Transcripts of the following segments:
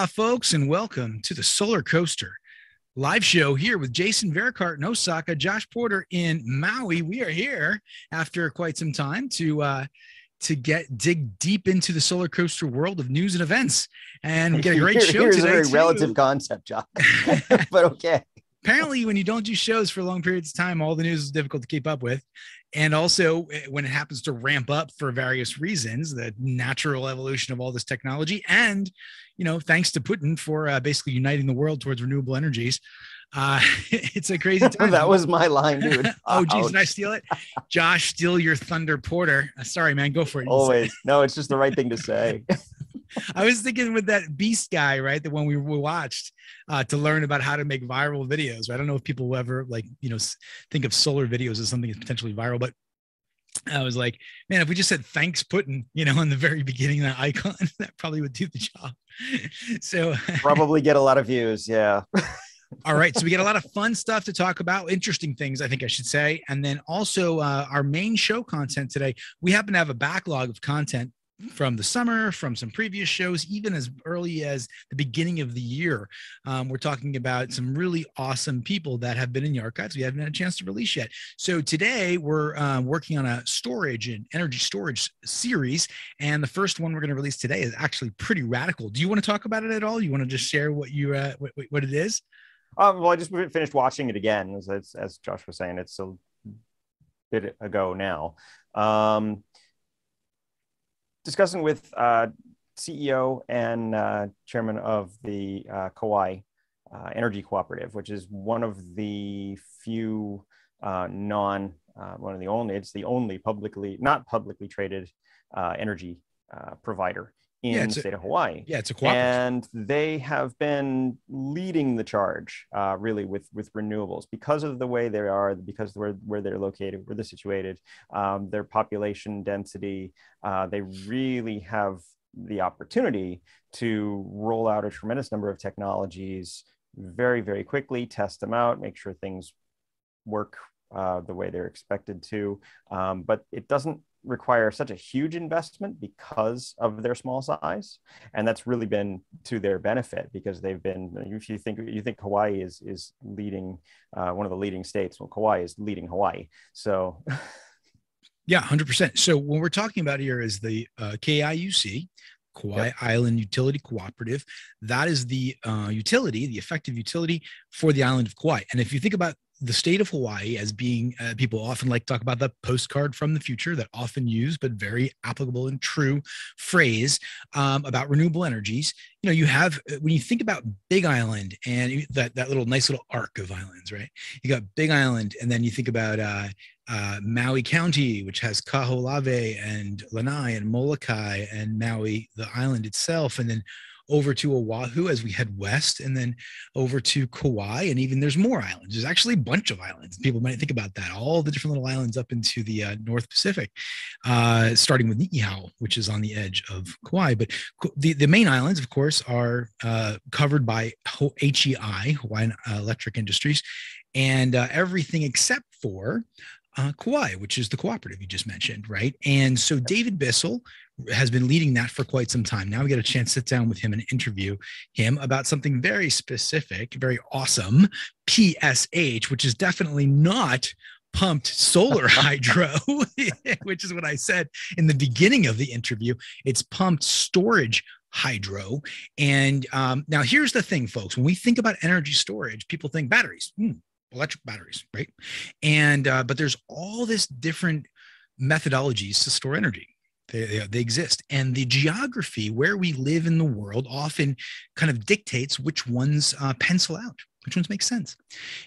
Aloha, folks, and welcome to the Solar Coaster live show here with Jason Vericart in Osaka, Josh Porter in Maui. We are here after quite some time to dig deep into the Solar Coaster world of news and events, and we get a great show Here's today. A very relative concept, Josh, but okay. Apparently, when you don't do shows for long periods of time, all the news is difficult to keep up with. And also, when it happens to ramp up for various reasons, the natural evolution of all this technology, and thanks to Putin for basically uniting the world towards renewable energies, it's a crazy time. That was my line, dude. Oh, geez, did I steal it? Josh, steal your thunder, Porter. Sorry, man, go for it. Always. No, it's just the right thing to say. I was thinking with that Beast guy, right? The one we watched to learn about how to make viral videos. I don't know if people will ever think of solar videos as something that's potentially viral, but I was like, man, if we just said thanks Putin, in the very beginning of that icon, that probably would do the job. So probably get a lot of views. Yeah. All right. So we get a lot of fun stuff to talk about, interesting things, I think I should say. And then also our main show content today, we happen to have a backlog of content from the summer, from some previous shows, even as early as the beginning of the year. We're talking about some really awesome people that have been in the archives we haven't had a chance to release yet. So today we're working on a storage and energy storage series. And the first one we're going to release today is actually pretty radical. Do you want to talk about it at all? You want to just share what what it is? Well, I just finished watching it again, as Josh was saying. It's a bit ago now. Discussing with CEO and chairman of the Kauai Energy Cooperative, which is one of the few it's the only not publicly traded energy provider in the state of Hawaii. Yeah, it's a cooperative. And they have been leading the charge really with renewables because of the way they are, because where they're located, where they're situated, their population density. They really have the opportunity to roll out a tremendous number of technologies very, very quickly, test them out, make sure things work the way they're expected to. But it doesn't require such a huge investment because of their small size, and that's really been to their benefit because they've been. If you think Hawaii is leading, one of the leading states, well, Kauai is leading Hawaii. So, yeah, 100%. So what we're talking about here is the KIUC. Kauai Island Utility Cooperative. That is the utility, the effective utility for the island of Kauai. And if you think about the state of Hawaii as being, people often like to talk about the postcard from the future, that often used but very applicable and true phrase about renewable energies. You have, when you think about Big Island and that little nice little arc of islands, right? You got Big Island, and then you think about Maui County, which has Kaho'olawe and Lanai and Molokai and Maui, the island itself, and then over to Oahu as we head west, and then over to Kauai, and even there's more islands. There's actually a bunch of islands. People might think about that, all the different little islands up into the North Pacific, starting with Niihau, which is on the edge of Kauai. But the main islands, of course, are covered by HEI, Hawaiian Electric Industries, and everything except for Kauai, which is the cooperative you just mentioned, right? And so David Bissell has been leading that for quite some time. Now we get a chance to sit down with him and interview him about something very specific, very awesome, PSH, which is definitely not pumped solar hydro, which is what I said in the beginning of the interview. It's pumped storage hydro. And now here's the thing, folks. When we think about energy storage, people think batteries. Electric batteries, right? And but there's all this different methodologies to store energy. They exist, and the geography where we live in the world often kind of dictates which ones pencil out, which ones make sense,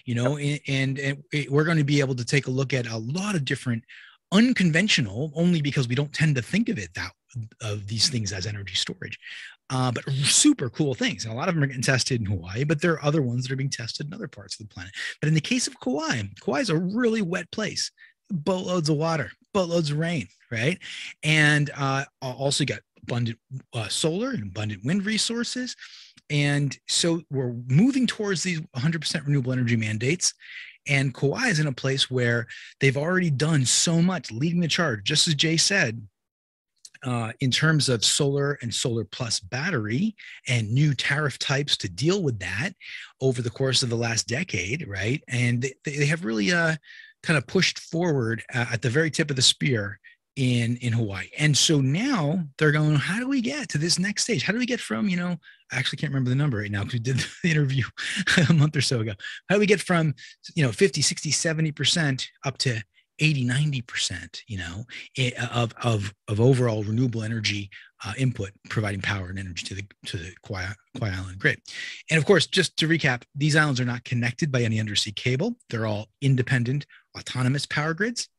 and we're going to be able to take a look at a lot of different unconventional, only because we don't tend to think of these things as energy storage, but super cool things. And a lot of them are getting tested in Hawaii, but there are other ones that are being tested in other parts of the planet. But in the case of Kauai is a really wet place, boatloads of water, boatloads of rain, right? And also got abundant solar and abundant wind resources. And so we're moving towards these 100% renewable energy mandates. And Kauai is in a place where they've already done so much, leading the charge. Just as Jay said, in terms of solar and solar plus battery and new tariff types to deal with that over the course of the last decade, right? And they have really kind of pushed forward at the very tip of the spear in Hawaii. And so now they're going, how do we get to this next stage? How do we get from, I actually can't remember the number right now because we did the interview a month or so ago. How do we get from, 50, 60, 70% up to 80, 90%, of overall renewable energy input, providing power and energy to the Kauai Island grid. And of course, just to recap, these islands are not connected by any undersea cable. They're all independent, autonomous power grids.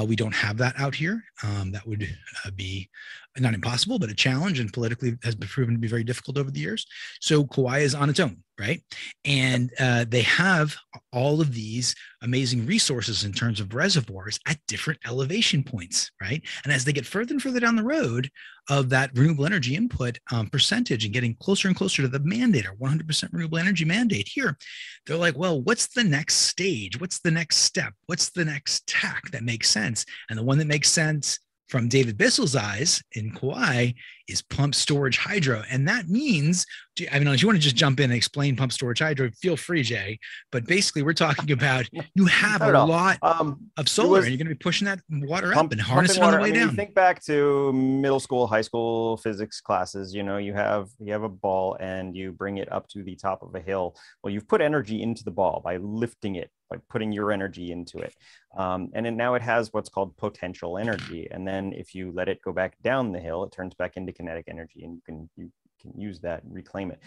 We don't have that out here. That would be not impossible, but a challenge, and politically has been proven to be very difficult over the years. So Kauai is on its own, right? And they have all of these amazing resources in terms of reservoirs at different elevation points, right? And as they get further and further down the road of that renewable energy input percentage and getting closer and closer to the mandate, or 100% renewable energy mandate here, they're like, well, what's the next stage? What's the next step? What's the next tack that makes sense? And the one that makes sense from David Bissell's eyes in Kauai is pump storage hydro. And that means, if you want to just jump in and explain pump storage hydro, feel free, Jay. But basically, we're talking about you have a lot of solar and you're going to be pushing that water up and harness it on the way down. You think back to middle school, high school physics classes, you have a ball and you bring it up to the top of a hill. Well, you've put energy into the ball by lifting it, by putting your energy into it. And now it has what's called potential energy. And then if you let it go back down the hill, it turns back into kinetic energy, and you can use that and reclaim it.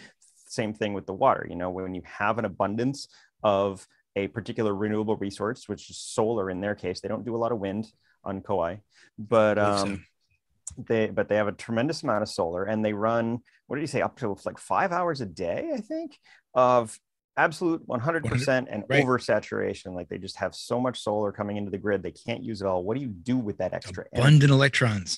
Same thing with the water. When you have an abundance of a particular renewable resource, which is solar in their case, they don't do a lot of wind on Kauai, but they have a tremendous amount of solar, and they run, what did you say, up to like 5 hours a day, I think, of absolute 100% and right. Oversaturation. Like, they just have so much solar coming into the grid, they can't use it all. What do you do with that extra abundant energy?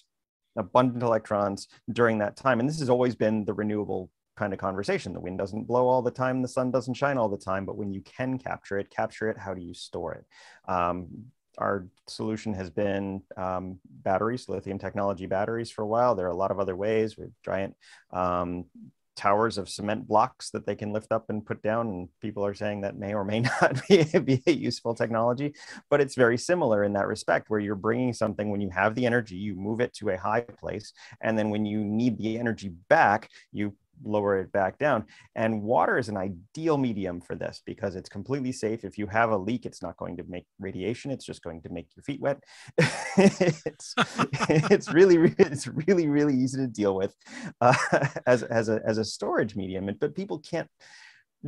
Abundant electrons during that time. And this has always been the renewable kind of conversation. The wind doesn't blow all the time, the sun doesn't shine all the time, but when you can capture it, how do you store it? Our solution has been batteries, lithium technology batteries for a while. There are a lot of other ways with giant towers of cement blocks that they can lift up and put down. And people are saying that may or may not be a useful technology, but it's very similar in that respect, where you're bringing something, when you have the energy, you move it to a high place. And then when you need the energy back, you lower it back down. And water is an ideal medium for this because it's completely safe. If you have a leak, it's not going to make radiation. It's just going to make your feet wet. it's really easy to deal with as a storage medium. But people can't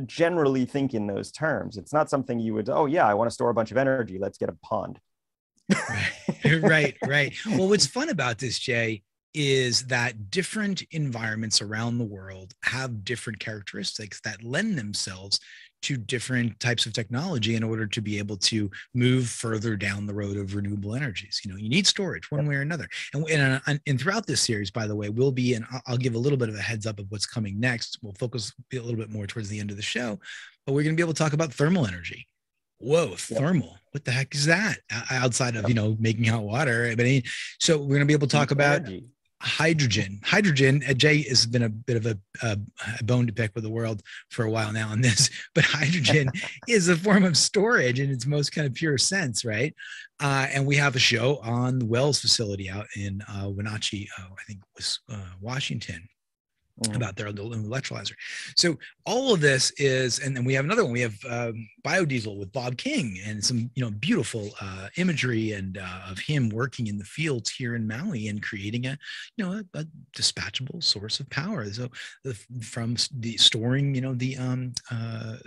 generally think in those terms. It's not something you would, oh yeah, I want to store a bunch of energy, let's get a pond. Right. Well, what's fun about this, Jay, is that different environments around the world have different characteristics that lend themselves to different types of technology in order to be able to move further down the road of renewable energies. You need storage one way or another. And throughout this series, by the way, we'll be, and I'll give a little bit of a heads up of what's coming next. We'll focus a little bit more towards the end of the show, but we're going to be able to talk about thermal energy. Whoa, thermal. What the heck is that? Outside of, making hot water. So we're going to be able to talk about hydrogen. Jay has been a bit of a bone to pick with the world for a while now on this, but hydrogen is a form of storage in its most kind of pure sense, right? And we have a show on the Wells facility out in Wenatchee, I think it was Washington, about their electrolyzer. So all of this is, and then we have another one. We have biodiesel with Bob King, and some beautiful imagery and of him working in the fields here in Maui and creating a dispatchable source of power. So from the storing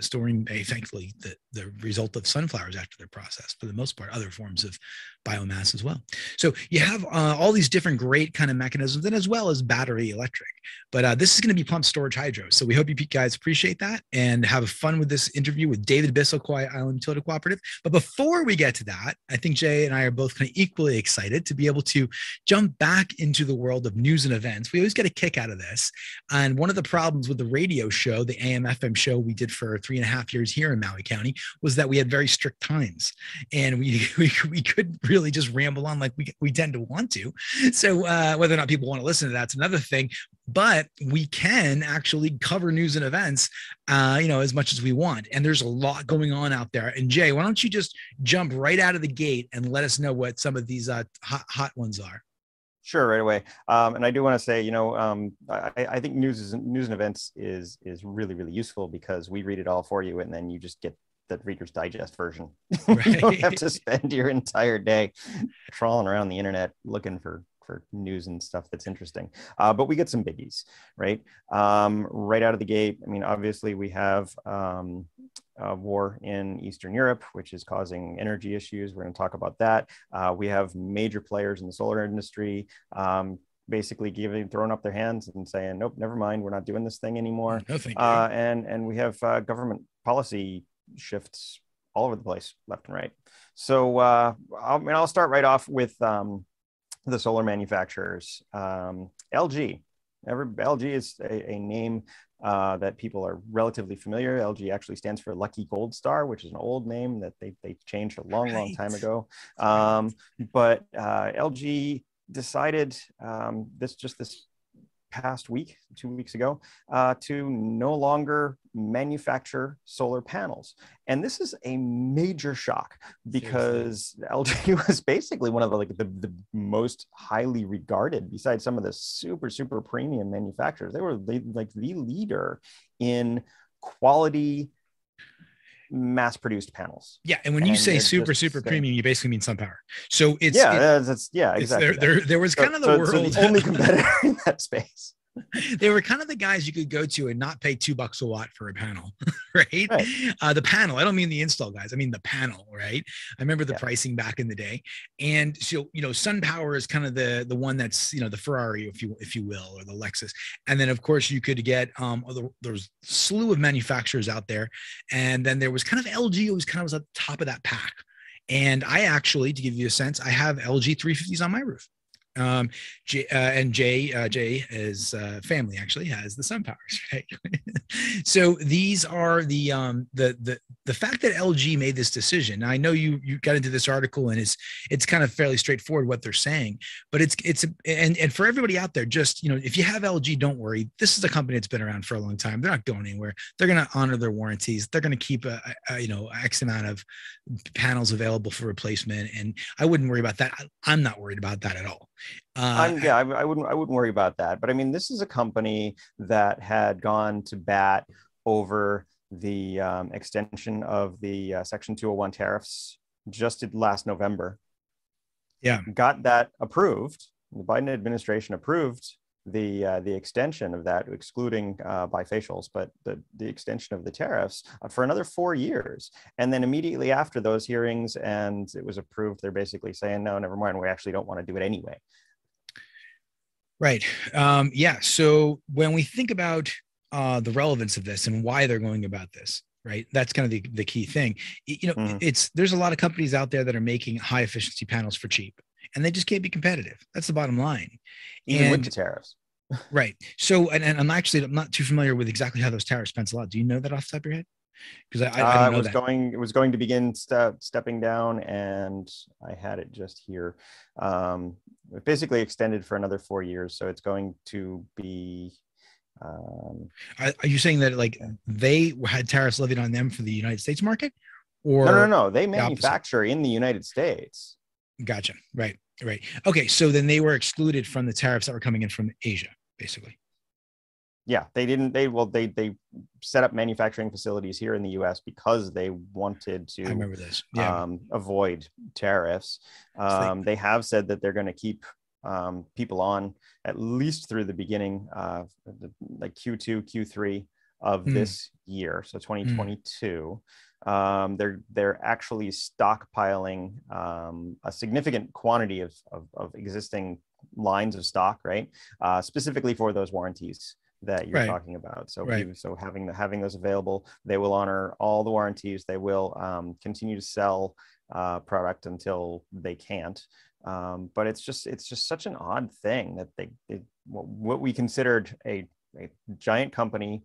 storing thankfully the result of sunflowers after they're processed, for the most part, other forms of biomass as well. So you have all these different great kind of mechanisms, and as well as battery electric. But this is going to be pumped storage hydro. So we hope you guys appreciate that and have fun with this interview with David Bissell, Kauai Island Utility Cooperative. But before we get to that, I think Jay and I are both kind of equally excited to be able to jump back into the world of news and events. We always get a kick out of this. And one of the problems with the radio show, the AM/FM show we did for 3.5 years here in Maui County, was that we had very strict times, and we couldn't really just ramble on like we tend to want to. So whether or not people want to listen to that's another thing. But we can actually cover news and events, as much as we want. And there's a lot going on out there. And Jay, why don't you just jump right out of the gate and let us know what some of these hot ones are? Sure, right away. And I do want to say, I think news and events is really, really useful because we read it all for you, and then you just get the Reader's Digest version. Right. You don't have to spend your entire day trawling around the internet looking for news and stuff that's interesting. But we get some biggies, right? Right out of the gate. I mean, obviously we have a war in Eastern Europe, which is causing energy issues. We're going to talk about that. We have major players in the solar industry basically throwing up their hands and saying, nope, never mind, we're not doing this thing anymore. No, thank you. And we have government policy shifts all over the place, left and right. So I'll start right off with the solar manufacturers. LG. LG is a name that people are relatively familiar. LG actually stands for Lucky Gold Star, which is an old name that they changed a long time ago. But LG decided this past week, 2 weeks ago, to no longer manufacture solar panels. And this is a major shock because LG was basically one of the most highly regarded, besides some of the super premium manufacturers. They were like the leader in quality mass-produced panels. Yeah, and when you say super premium, you basically mean SunPower. So it's exactly. There was kind of the world. So the only competitor in that space. They were kind of the guys you could go to and not pay $2 a watt for a panel, right? The panel. I don't mean the install guys. I mean the panel, right? I remember the pricing back in the day. And so, SunPower is kind of the one that's, the Ferrari, if you will, or the Lexus. And then of course you could get there's a slew of manufacturers out there. And then there was kind of LG, who was at the top of that pack. And I actually, to give you a sense, I have LG 350s on my roof. Jay is family actually has the SunPowers, right? So these are the fact that LG made this decision. Now, I know you got into this article and it's kind of fairly straightforward what they're saying, but and for everybody out there, just if you have LG, don't worry. This is a company that's been around for a long time. They're not going anywhere. They're going to honor their warranties. They're going to keep X amount of panels available for replacement, and I wouldn't worry about that. I'm not worried about that at all. I wouldn't worry about that. But I mean, this is a company that had gone to bat over the extension of the Section 201 tariffs just last November. Yeah, got that approved. The Biden administration approved the extension of that, excluding bifacials, but the extension of the tariffs for another 4 years. And then immediately after those hearings and it was approved, they're basically saying, no, never mind, we actually don't want to do it anyway. Right. So when we think about the relevance of this and why they're going about this, right, that's kind of the key thing. There's a lot of companies out there that are making high efficiency panels for cheap, and they just can't be competitive. That's the bottom line. Even with the tariffs. Right. So, and I'm not too familiar with exactly how those tariffs pencil out. Do you know that off the top of your head? Because I don't know that. It was going to begin stepping down, and I had it just here. Basically extended for another 4 years. So it's going to be. Are you saying that they had tariffs levied on them for the United States market? Or no. They manufacture in the United States. Gotcha. Right. Okay. So then they were excluded from the tariffs that were coming in from Asia, basically. Yeah, they set up manufacturing facilities here in the U.S. because they wanted to I remember this. Avoid tariffs. They have said that they're going to keep people on at least through the beginning, like Q2, Q3 of this year, so 2022. They're actually stockpiling a significant quantity of existing lines of stock, right? Specifically for those warranties that you're talking about. So, right. so having those available, they will honor all the warranties. They will continue to sell product until they can't. But it's just such an odd thing that they what we considered a giant company,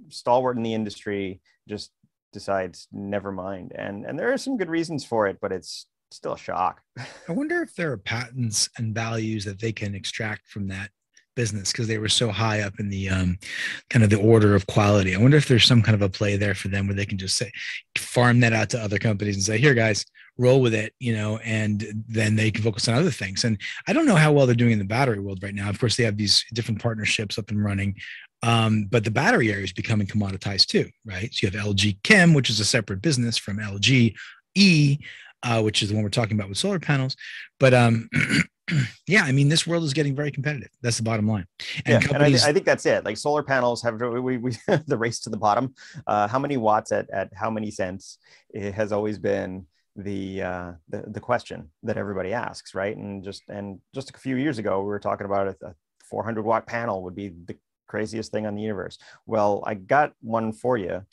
stalwart in the industry, just decides never mind. And there are some good reasons for it, but it's still a shock. I wonder if there are patents and values that they can extract from that business, because they were so high up in the kind of the order of quality. I wonder if there's some kind of a play there for them where they can just say, farm that out to other companies and say, here guys, roll with it, and then they can focus on other things. And I don't know how well they're doing in the battery world right now. Of course, they have these different partnerships up and running. But the battery area is becoming commoditized too, right? So you have LG Chem, which is a separate business from LG E, which is the one we're talking about with solar panels. But yeah, I mean, this world is getting very competitive. That's the bottom line. And companies, and I think that's it. Like solar panels have we the race to the bottom. How many watts at how many cents? It has always been the question that everybody asks, right? And just a few years ago, we were talking about a 400 watt panel would be the craziest thing on the universe. Well, I got one for you.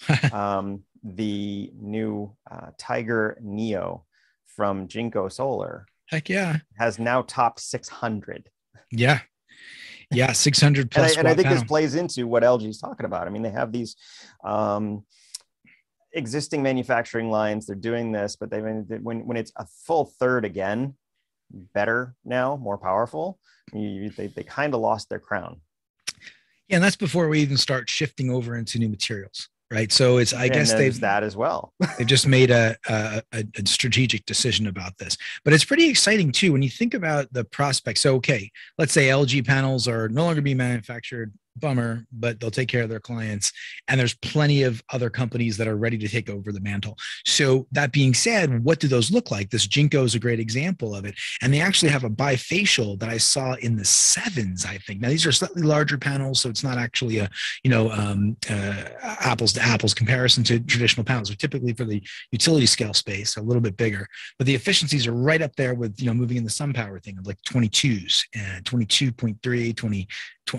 The new Tiger Neo from Jinko Solar. Heck yeah. Has now topped 600. Yeah. 600 plus. and I think this plays into what LG is talking about. I mean, they have these existing manufacturing lines. They're doing this, but when it's a full third again, better now, more powerful, they kind of lost their crown. Yeah, and that's before we even start shifting over into new materials, right? So it's, I guess they've that as well. They've just made a strategic decision about this, but it's pretty exciting too when you think about the prospect. So, okay, let's say LG panels are no longer being manufactured. Bummer, but they'll take care of their clients. And there's plenty of other companies that are ready to take over the mantle. So that being said, what do those look like? This Jinko is a great example of it. And they actually have a bifacial that I saw in the 7s, I think. Now, these are slightly larger panels, so it's not actually a, apples to apples comparison to traditional panels. They're typically for the utility scale space, a little bit bigger, but the efficiencies are right up there with, moving in the sun power thing of like 22s and 22.3,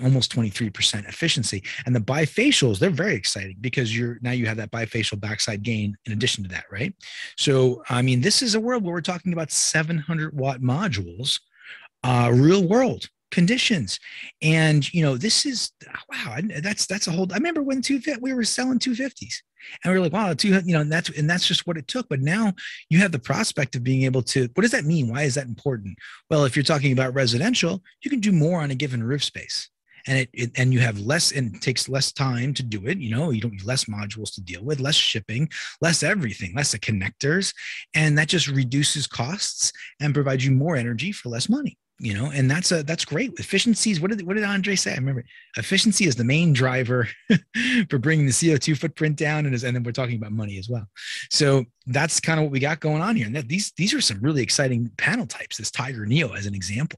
almost 23% efficiency. And the bifacials, they're very exciting because now you have that bifacial backside gain in addition to that, right? So, I mean, this is a world where we're talking about 700 watt modules, real world conditions. And, this is, wow, that's a whole, I remember when we were selling 250s. And we were like, wow, and that's just what it took. But now you have the prospect of being able to, what does that mean? Why is that important? Well, if you're talking about residential, you can do more on a given roof space. And you have less, and it takes less time to do it. You don't need less modules to deal with, less shipping, less everything, less the connectors. And that just reduces costs and provides you more energy for less money. And that's great. Efficiencies. What did Andre say? I remember efficiency is the main driver for bringing the CO2 footprint down. And then we're talking about money as well. So that's kind of what we got going on here. And these are some really exciting panel types, this Tiger Neo as an example.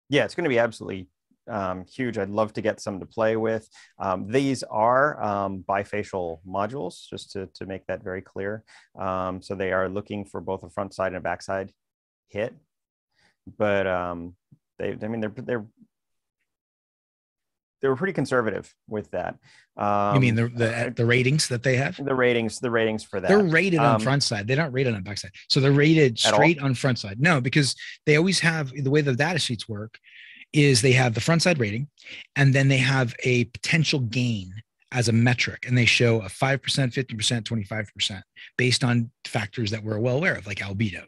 Yeah, it's going to be absolutely huge. I'd love to get some to play with. These are bifacial modules, just to make that very clear. So they are looking for both a front side and a backside hit. But they were pretty conservative with that. You mean the ratings that they have? The ratings for that. They're rated on front side. They're not rated on backside. So they're rated straight on front side. No, because they always have, the way the data sheets work is they have the front side rating, and then they have a potential gain as a metric, and they show a 5%, 50%, 25% based on factors that we're well aware of, like albedo,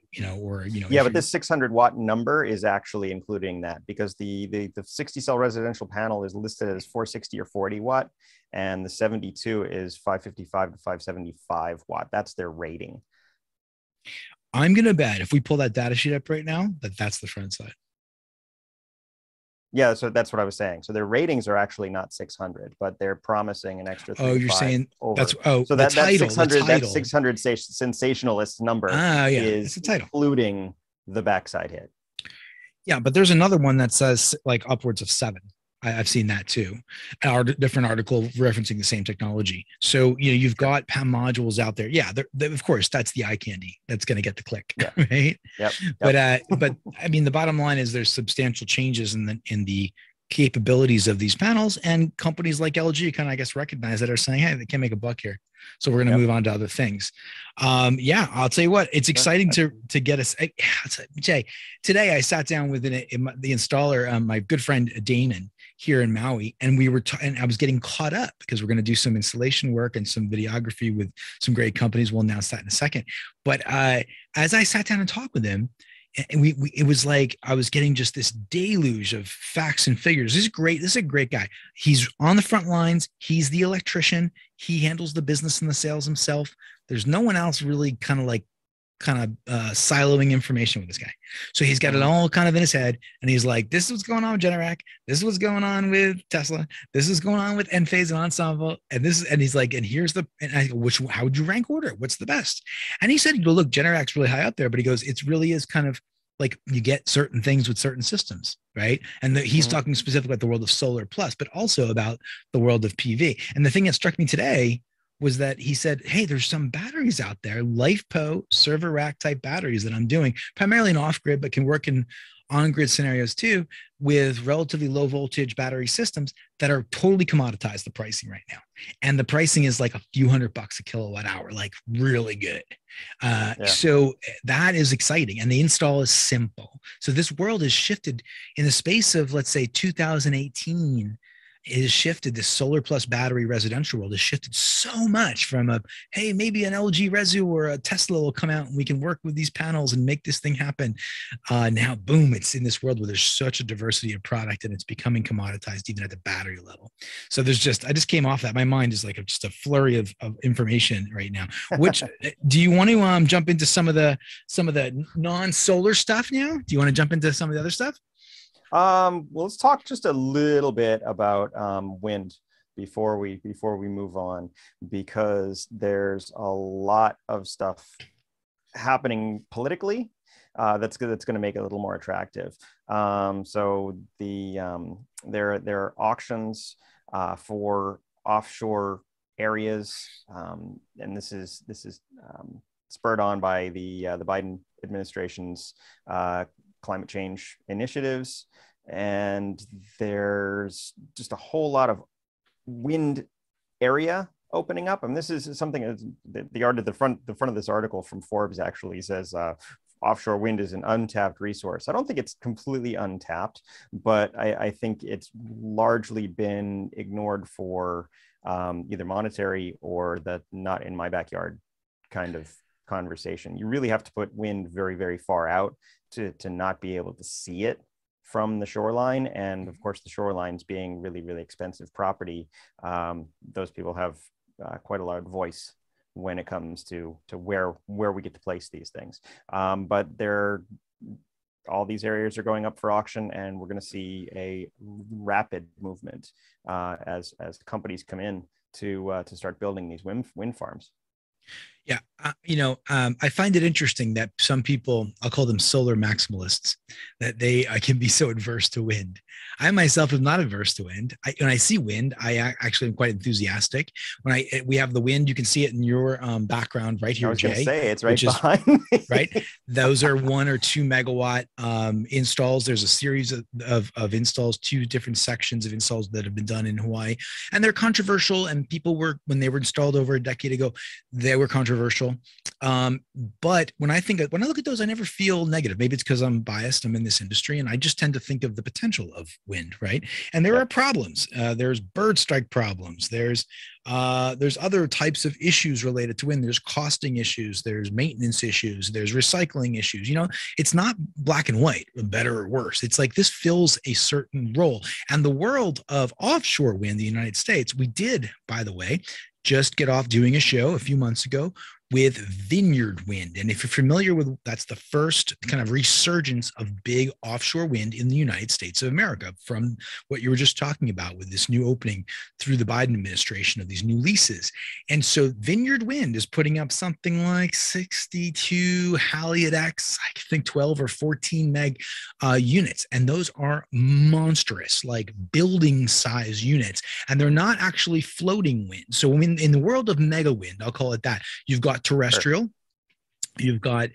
Yeah, but this 600 watt number is actually including that, because the 60 cell residential panel is listed as 460 or 40 watt, and the 72 is 555 to 575 watt. That's their rating. I'm going to bet if we pull that data sheet up right now, that's the front side. Yeah, so that's what I was saying. So their ratings are actually not 600, but they're promising an extra. Oh, you're saying over. That's so that 600 that 600 sensationalist number is including the backside hit. Yeah, but there's another one that says like upwards of 7. I've seen that too. A different article referencing the same technology. So, you've got PAM modules out there. Yeah, of course, that's the eye candy that's going to get the click, right? Yep. But I mean, the bottom line is there's substantial changes in the capabilities of these panels, and companies like LG kind of, I guess, recognize that, are saying, hey, they can make a buck here, so we're going to move on to other things. Yeah, I'll tell you what, it's exciting to get us. Jay, today I sat down with the installer, my good friend Damon here in Maui, and we were and I was getting caught up because we're going to do some installation work and some videography with some great companies. We'll announce that in a second. But as I sat down and talked with him, and it was like I was getting just this deluge of facts and figures. This is great. This is a great guy. He's on the front lines. He's the electrician. He handles the business and the sales himself. There's no one else really kind of siloing information with this guy. So he's got it all kind of in his head, and he's like, this is what's going on with Generac. This is what's going on with Tesla. This is going on with Enphase and Ensemble. And he's like, and here's and I go, how would you rank order it? What's the best? And he said, look, Generac's really high up there, but he goes, it really is kind of like you get certain things with certain systems, right? And he's talking specifically about the world of solar plus, but also about the world of PV. And the thing that struck me today was that he said, hey, there's some batteries out there, LifePo server rack type batteries that I'm doing, primarily in off-grid, but can work in on-grid scenarios too, with relatively low voltage battery systems that are totally commoditized, the pricing right now. And the pricing is like a few $100 a kilowatt hour, like really good. So that is exciting. And the install is simple. So this world has shifted in the space of, let's say, 2018. It has shifted. This solar plus battery residential world has shifted so much from hey, maybe an LG Resu or a Tesla will come out and we can work with these panels and make this thing happen. Now, boom, it's in this world where there's such a diversity of product, and it's becoming commoditized even at the battery level. So I just came off that. My mind is like just a flurry of information right now. Which do you want to jump into some of the non-solar stuff now? Do you want to jump into some of the other stuff? Well, let's talk just a little bit about wind before we move on, because there's a lot of stuff happening politically that's going to make it a little more attractive. So there are auctions for offshore areas, and this is spurred on by the Biden administration's climate change initiatives, and there's just a whole lot of wind area opening up. And this is something the front of this article from Forbes actually says offshore wind is an untapped resource. I don't think it's completely untapped, but I think it's largely been ignored for either monetary or the not in my backyard kind of conversation. You really have to put wind very, very far out to not be able to see it from the shoreline. And of course, the shorelines being really, really expensive property, those people have quite a loud voice when it comes to where we get to place these things. But all these areas are going up for auction, and we're going to see a rapid movement as companies come in to start building these wind farms. Yeah. I find it interesting that some people, I'll call them solar maximalists, that they can be so adverse to wind. I myself am not adverse to wind. When I see wind, I actually am quite enthusiastic. We have the wind, you can see it in your background right here, Jay. I was going to say, it's right behind me. Right? Those are 1 or 2 megawatt installs. There's a series of installs, 2 different sections of installs that have been done in Hawaii. And they're controversial, and people when they were installed over a decade ago, they were controversial. But when I look at those, I never feel negative. Maybe it's because I'm biased. I'm in this industry, and I just tend to think of the potential of wind, right? And there are problems. There's bird strike problems. There's other types of issues related to wind. There's costing issues. There's maintenance issues. There's recycling issues. It's not black and white, better or worse. It's like this fills a certain role. And the world of offshore wind in the United States, we did, by the way, just get off doing a show a few months ago with Vineyard Wind. And if you're familiar with, that's the first kind of resurgence of big offshore wind in the United States of America, from what you were just talking about with this new opening through the Biden administration of these new leases. And so Vineyard Wind is putting up something like 62 Haliade X, I think 12 or 14 meg units. And those are monstrous, like building size units. And they're not actually floating wind. So in the world of mega wind, I'll call it that, you've got terrestrial, you've got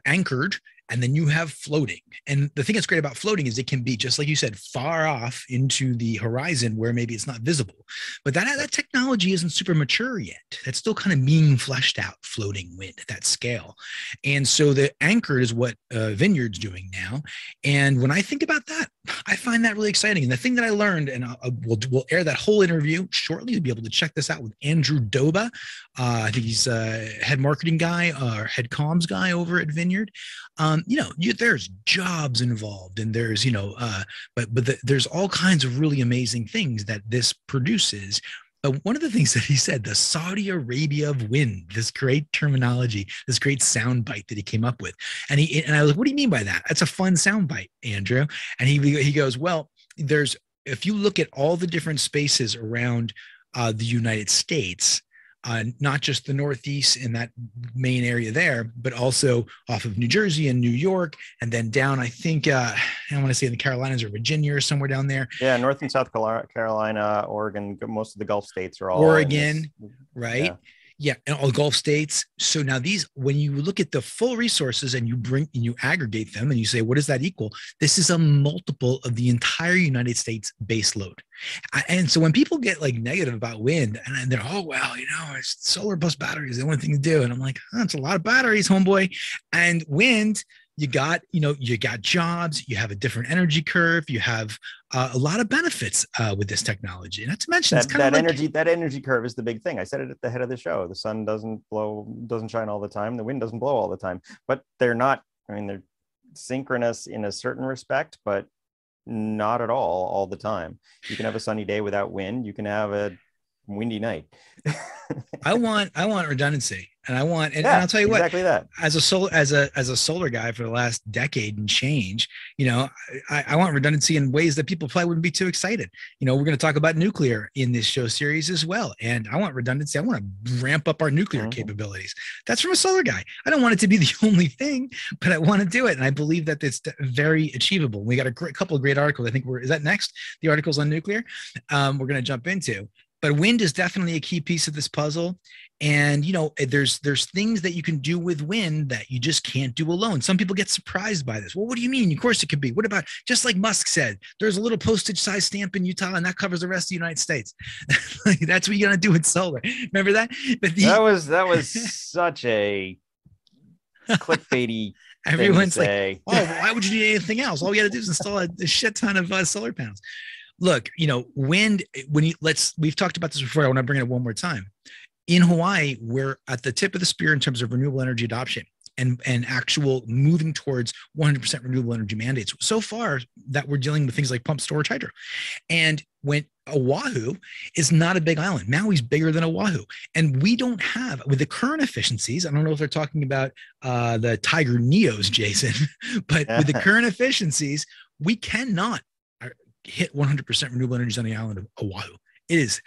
anchored, and then you have floating. And the thing that's great about floating is it can be, just like you said, far off into the horizon where maybe it's not visible. But that technology isn't super mature yet. That's still kind of being fleshed out, floating wind at that scale. And so the anchored is what Vineyard's doing now. And when I think about that, I find that really exciting. And the thing that I learned, and we'll air that whole interview shortly to be able to check this out with Andrew Doba. I think he's a head marketing guy or head comms guy over at Vineyard. There's jobs involved, and there's, there's all kinds of really amazing things that this produces. But one of the things that he said, the Saudi Arabia of wind, this great terminology, this great sound bite that he came up with. And I was like, what do you mean by that? That's a fun sound bite, Andrew. And he goes, well, if you look at all the different spaces around the United States, not just the Northeast in that main area there, but also off of New Jersey and New York, and then down, I think, I want to say in the Carolinas or Virginia or somewhere down there. Yeah, North and South Carolina, Oregon, most of the Gulf states are all Oregon, right? Yeah, and all Gulf states. So now when you look at the full resources and you aggregate them and you say, what does that equal? This is a multiple of the entire United States base load. And so when people get like negative about wind and they're, oh, well, it's solar plus batteries, the only thing to do. And I'm like, it's a lot of batteries, homeboy. And wind, you got jobs, you have a different energy curve, you have a lot of benefits with this technology. And not to mention that energy curve is the big thing. I said it at the head of the show. The sun doesn't shine all the time. The wind doesn't blow all the time, but they're synchronous in a certain respect, but not at all the time. You can have a sunny day without wind. You can have a windy night. I want redundancy, and I'll tell you what, exactly that. As a solar guy for the last decade and change, I want redundancy in ways that people probably wouldn't be too excited. We're going to talk about nuclear in this show series as well, and I want redundancy. I want to ramp up our nuclear capabilities. That's from a solar guy. I don't want it to be the only thing, but I want to do it, and I believe that it's very achievable. We got a couple of great articles. I think is that next, the articles on nuclear we're going to jump into. But wind is definitely a key piece of this puzzle. And, there's things that you can do with wind that you just can't do alone. Some people get surprised by this. Well, what do you mean? Of course it could be. What about, just like Musk said, there's a little postage size stamp in Utah and that covers the rest of the United States. That's what you're going to do with solar. Remember that? But that was such a clickbaity Everyone's like, oh, why would you need anything else? All we got to do is install a shit ton of solar panels. Look, wind, we've talked about this before. I want to bring it up one more time. In Hawaii, we're at the tip of the spear in terms of renewable energy adoption and actual moving towards 100% renewable energy mandates. So far that we're dealing with things like pump storage hydro. And when Oahu is not a big island, Maui's bigger than Oahu. And we don't have, with the current efficiencies, I don't know if they're talking about the Tiger Neos, Jason, but with the current efficiencies, we cannot hit 100% renewable energy on the island of Oahu. It is,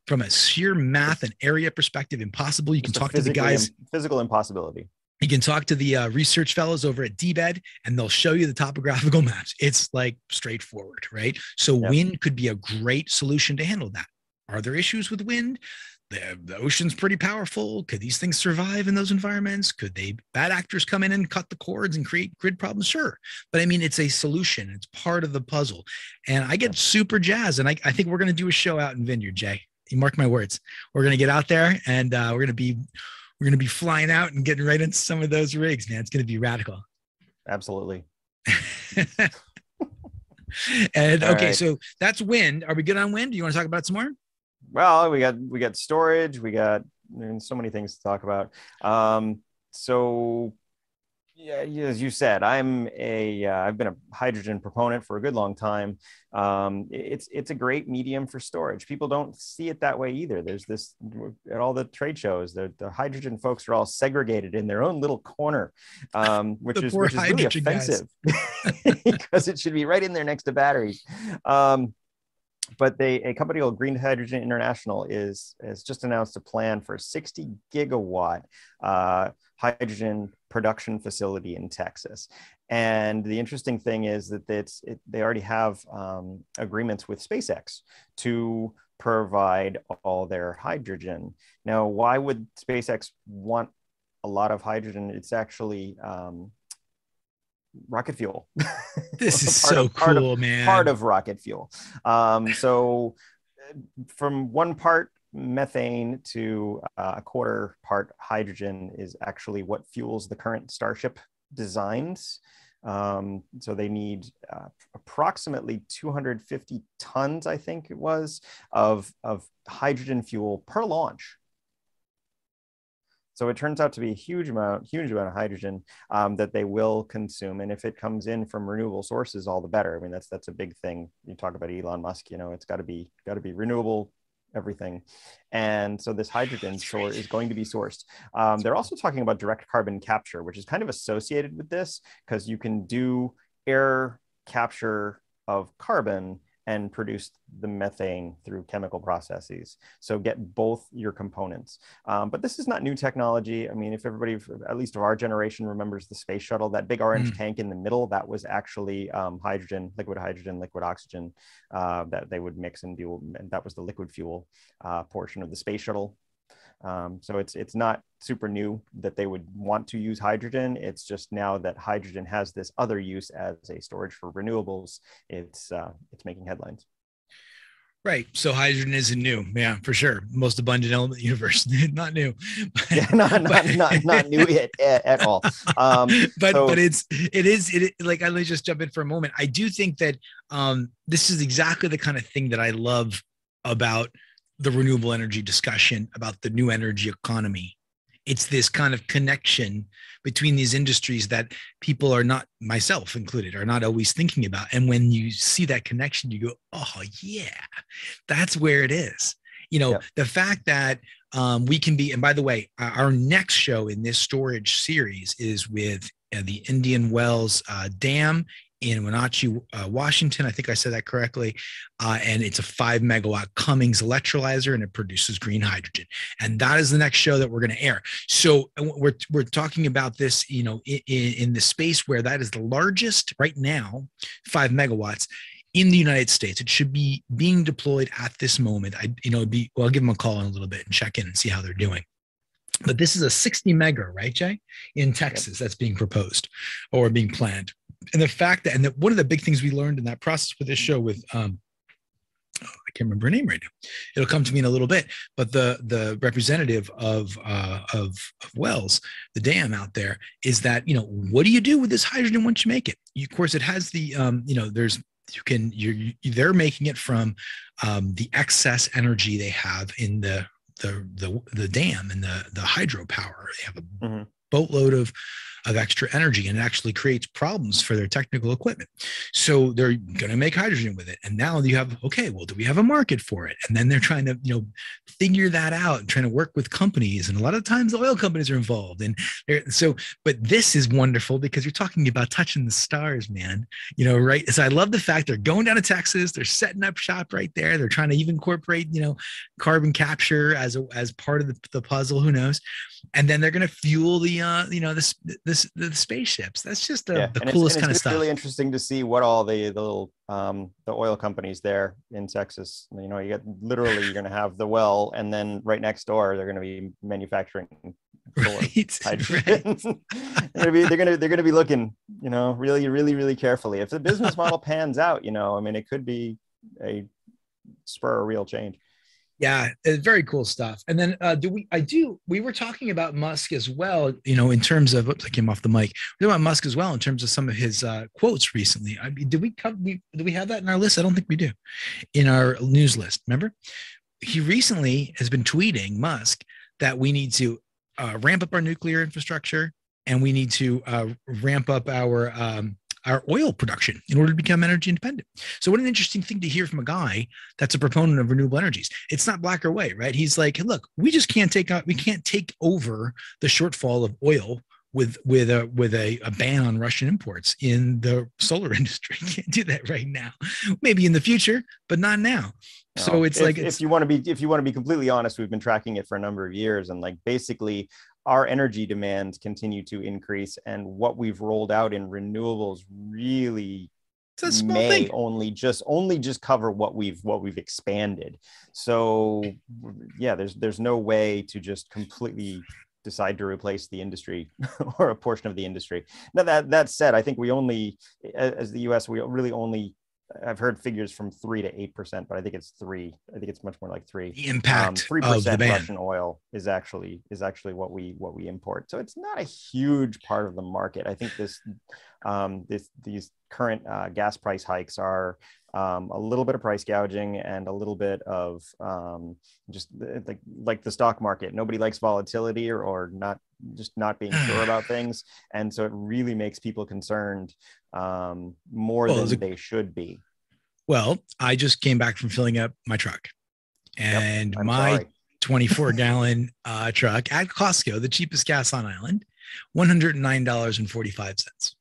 from a sheer math and area perspective, impossible. You can talk to the guys. Physical impossibility. You can talk to the research fellows over at DBED, and they'll show you the topographical maps. It's like straightforward, right? So wind could be a great solution to handle that. Are there issues with wind? The ocean's pretty powerful. Could these things survive in those environments? Could bad actors come in and cut the cords and create grid problems? Sure. But I mean, it's a solution. It's part of the puzzle. And I get super jazzed. And I think we're going to do a show out in Vineyard, Jay. You mark my words. We're going to get out there and we're going to be flying out and getting right into some of those rigs, man. It's going to be radical. Absolutely. And okay, so that's wind. Are we good on wind? Do you want to talk about it some more? Well, we got storage. We got so many things to talk about. So yeah, as you said, I've been a hydrogen proponent for a good long time. It's a great medium for storage. People don't see it that way either. There's this at all the trade shows. The hydrogen folks are all segregated in their own little corner, which is really offensive because it should be right in there next to batteries. But a company called Green Hydrogen International has just announced a plan for a 60 gigawatt hydrogen production facility in Texas. And the interesting thing is that they already have agreements with SpaceX to provide all their hydrogen. Now, why would SpaceX want a lot of hydrogen? It's actually rocket fuel. This is so cool, man. Part of rocket fuel. So from one part methane to a quarter part hydrogen is actually what fuels the current Starship designs. So they need approximately 250 tons, I think it was, of hydrogen fuel per launch. So it turns out to be a huge amount of hydrogen that they will consume. And if it comes in from renewable sources, all the better. I mean, that's a big thing. You talk about Elon Musk, you know, it's got to be renewable, everything. And so this hydrogen is going to be sourced. They're also talking about direct carbon capture, which is kind of associated with this because you can do air capture of carbon and produce the methane through chemical processes. So get both your components. But this is not new technology. I mean, if everybody, at least of our generation, remembers the space shuttle, that big orange tank in the middle, that was actually liquid oxygen that they would mix and do, and that was the liquid fuel portion of the space shuttle. So it's not super new that they would want to use hydrogen. It's just now that hydrogen has this other use as a storage for renewables, it's making headlines. Right. So hydrogen isn't new. Yeah, for sure. Most abundant element in the universe. Not new. Yeah, not new yet at all. But it is like, let me just jump in for a moment. I do think that this is exactly the kind of thing that I love about the renewable energy discussion, about the new energy economy. It's this kind of connection between these industries that people are not, myself included, are not always thinking about. And when you see that connection, you go, oh yeah, that's where it is. You know, the fact that we can be, and by the way, our next show in this storage series is with the Indian Wells Dam in Wenatchee, Washington. I think I said that correctly. And it's a 5 megawatt Cummings electrolyzer, and it produces green hydrogen. And that is the next show that we're going to air. So we're talking about this, you know, in the space where that is the largest right now, 5 megawatts in the United States. It should be being deployed at this moment. I'll give them a call in a little bit and check in and see how they're doing. But this is a 60 mega, right, Jay, in Texas that's being proposed or being planned. And the fact that, and one of the big things we learned in that process with this show with, I can't remember her name right now. It'll come to me in a little bit, but the representative of Wells, the dam out there, is that, you know, what do you do with this hydrogen once you make it? Of course, it has the, you know, they're making it from the excess energy they have in the dam and the hydropower. They have a boatload of extra energy, and it actually creates problems for their technical equipment. So they're going to make hydrogen with it. And now you have, okay, well, do we have a market for it? And then they're trying to, you know, figure that out and trying to work with companies. And a lot of times the oil companies are involved. And but this is wonderful because you're talking about touching the stars, man, you know, right? So I love the fact they're going down to Texas, they're setting up shop right there. They're trying to even incorporate, you know, carbon capture as part of the puzzle, who knows? And then they're going to fuel the, you know, the spaceships. That's just the coolest kind of stuff. It's really interesting to see what all the little the oil companies there in Texas, you know, you're going to have the well, and then right next door they're going to be manufacturing hydrogen. They're going to be looking, you know, really carefully. If the business model pans out, you know, I mean, it could be a spur a real change. Yeah, it's very cool stuff. And then we were talking about Musk as well, you know, in terms of, oops, I came off the mic. We were talking about Musk as well in terms of some of his quotes recently. I mean, do we have that in our list? I don't think we do, in our news list. Remember, he recently has been tweeting, Musk, that we need to ramp up our nuclear infrastructure, and we need to ramp up our oil production in order to become energy independent. So what an interesting thing to hear from a guy that's a proponent of renewable energies. It's not black or white, right? He's like, hey, look, we just can't take over the shortfall of oil with a ban on Russian imports in the solar industry. Can't do that right now. Maybe in the future, but not now. No, so it's if you want to be completely honest, we've been tracking it for a number of years, and like basically our energy demands continue to increase, and what we've rolled out in renewables really may only just cover what we've expanded. So yeah, there's no way to just completely decide to replace the industry or a portion of the industry. Now that said, I think we only, as the U.S., we really only, I've heard figures from 3 to 8%, but I think it's 3. I think it's much more like 3. The impact 3% of the ban. Russian oil is actually what we import. So it's not a huge part of the market. I think these current gas price hikes are a little bit of price gouging and a little bit of just like the stock market. Nobody likes volatility or not being sure about things, and so it really makes people concerned more than they should be. Well, I just came back from filling up my truck, and yep, my 24-gallon truck at Costco, the cheapest gas on island, $109.45.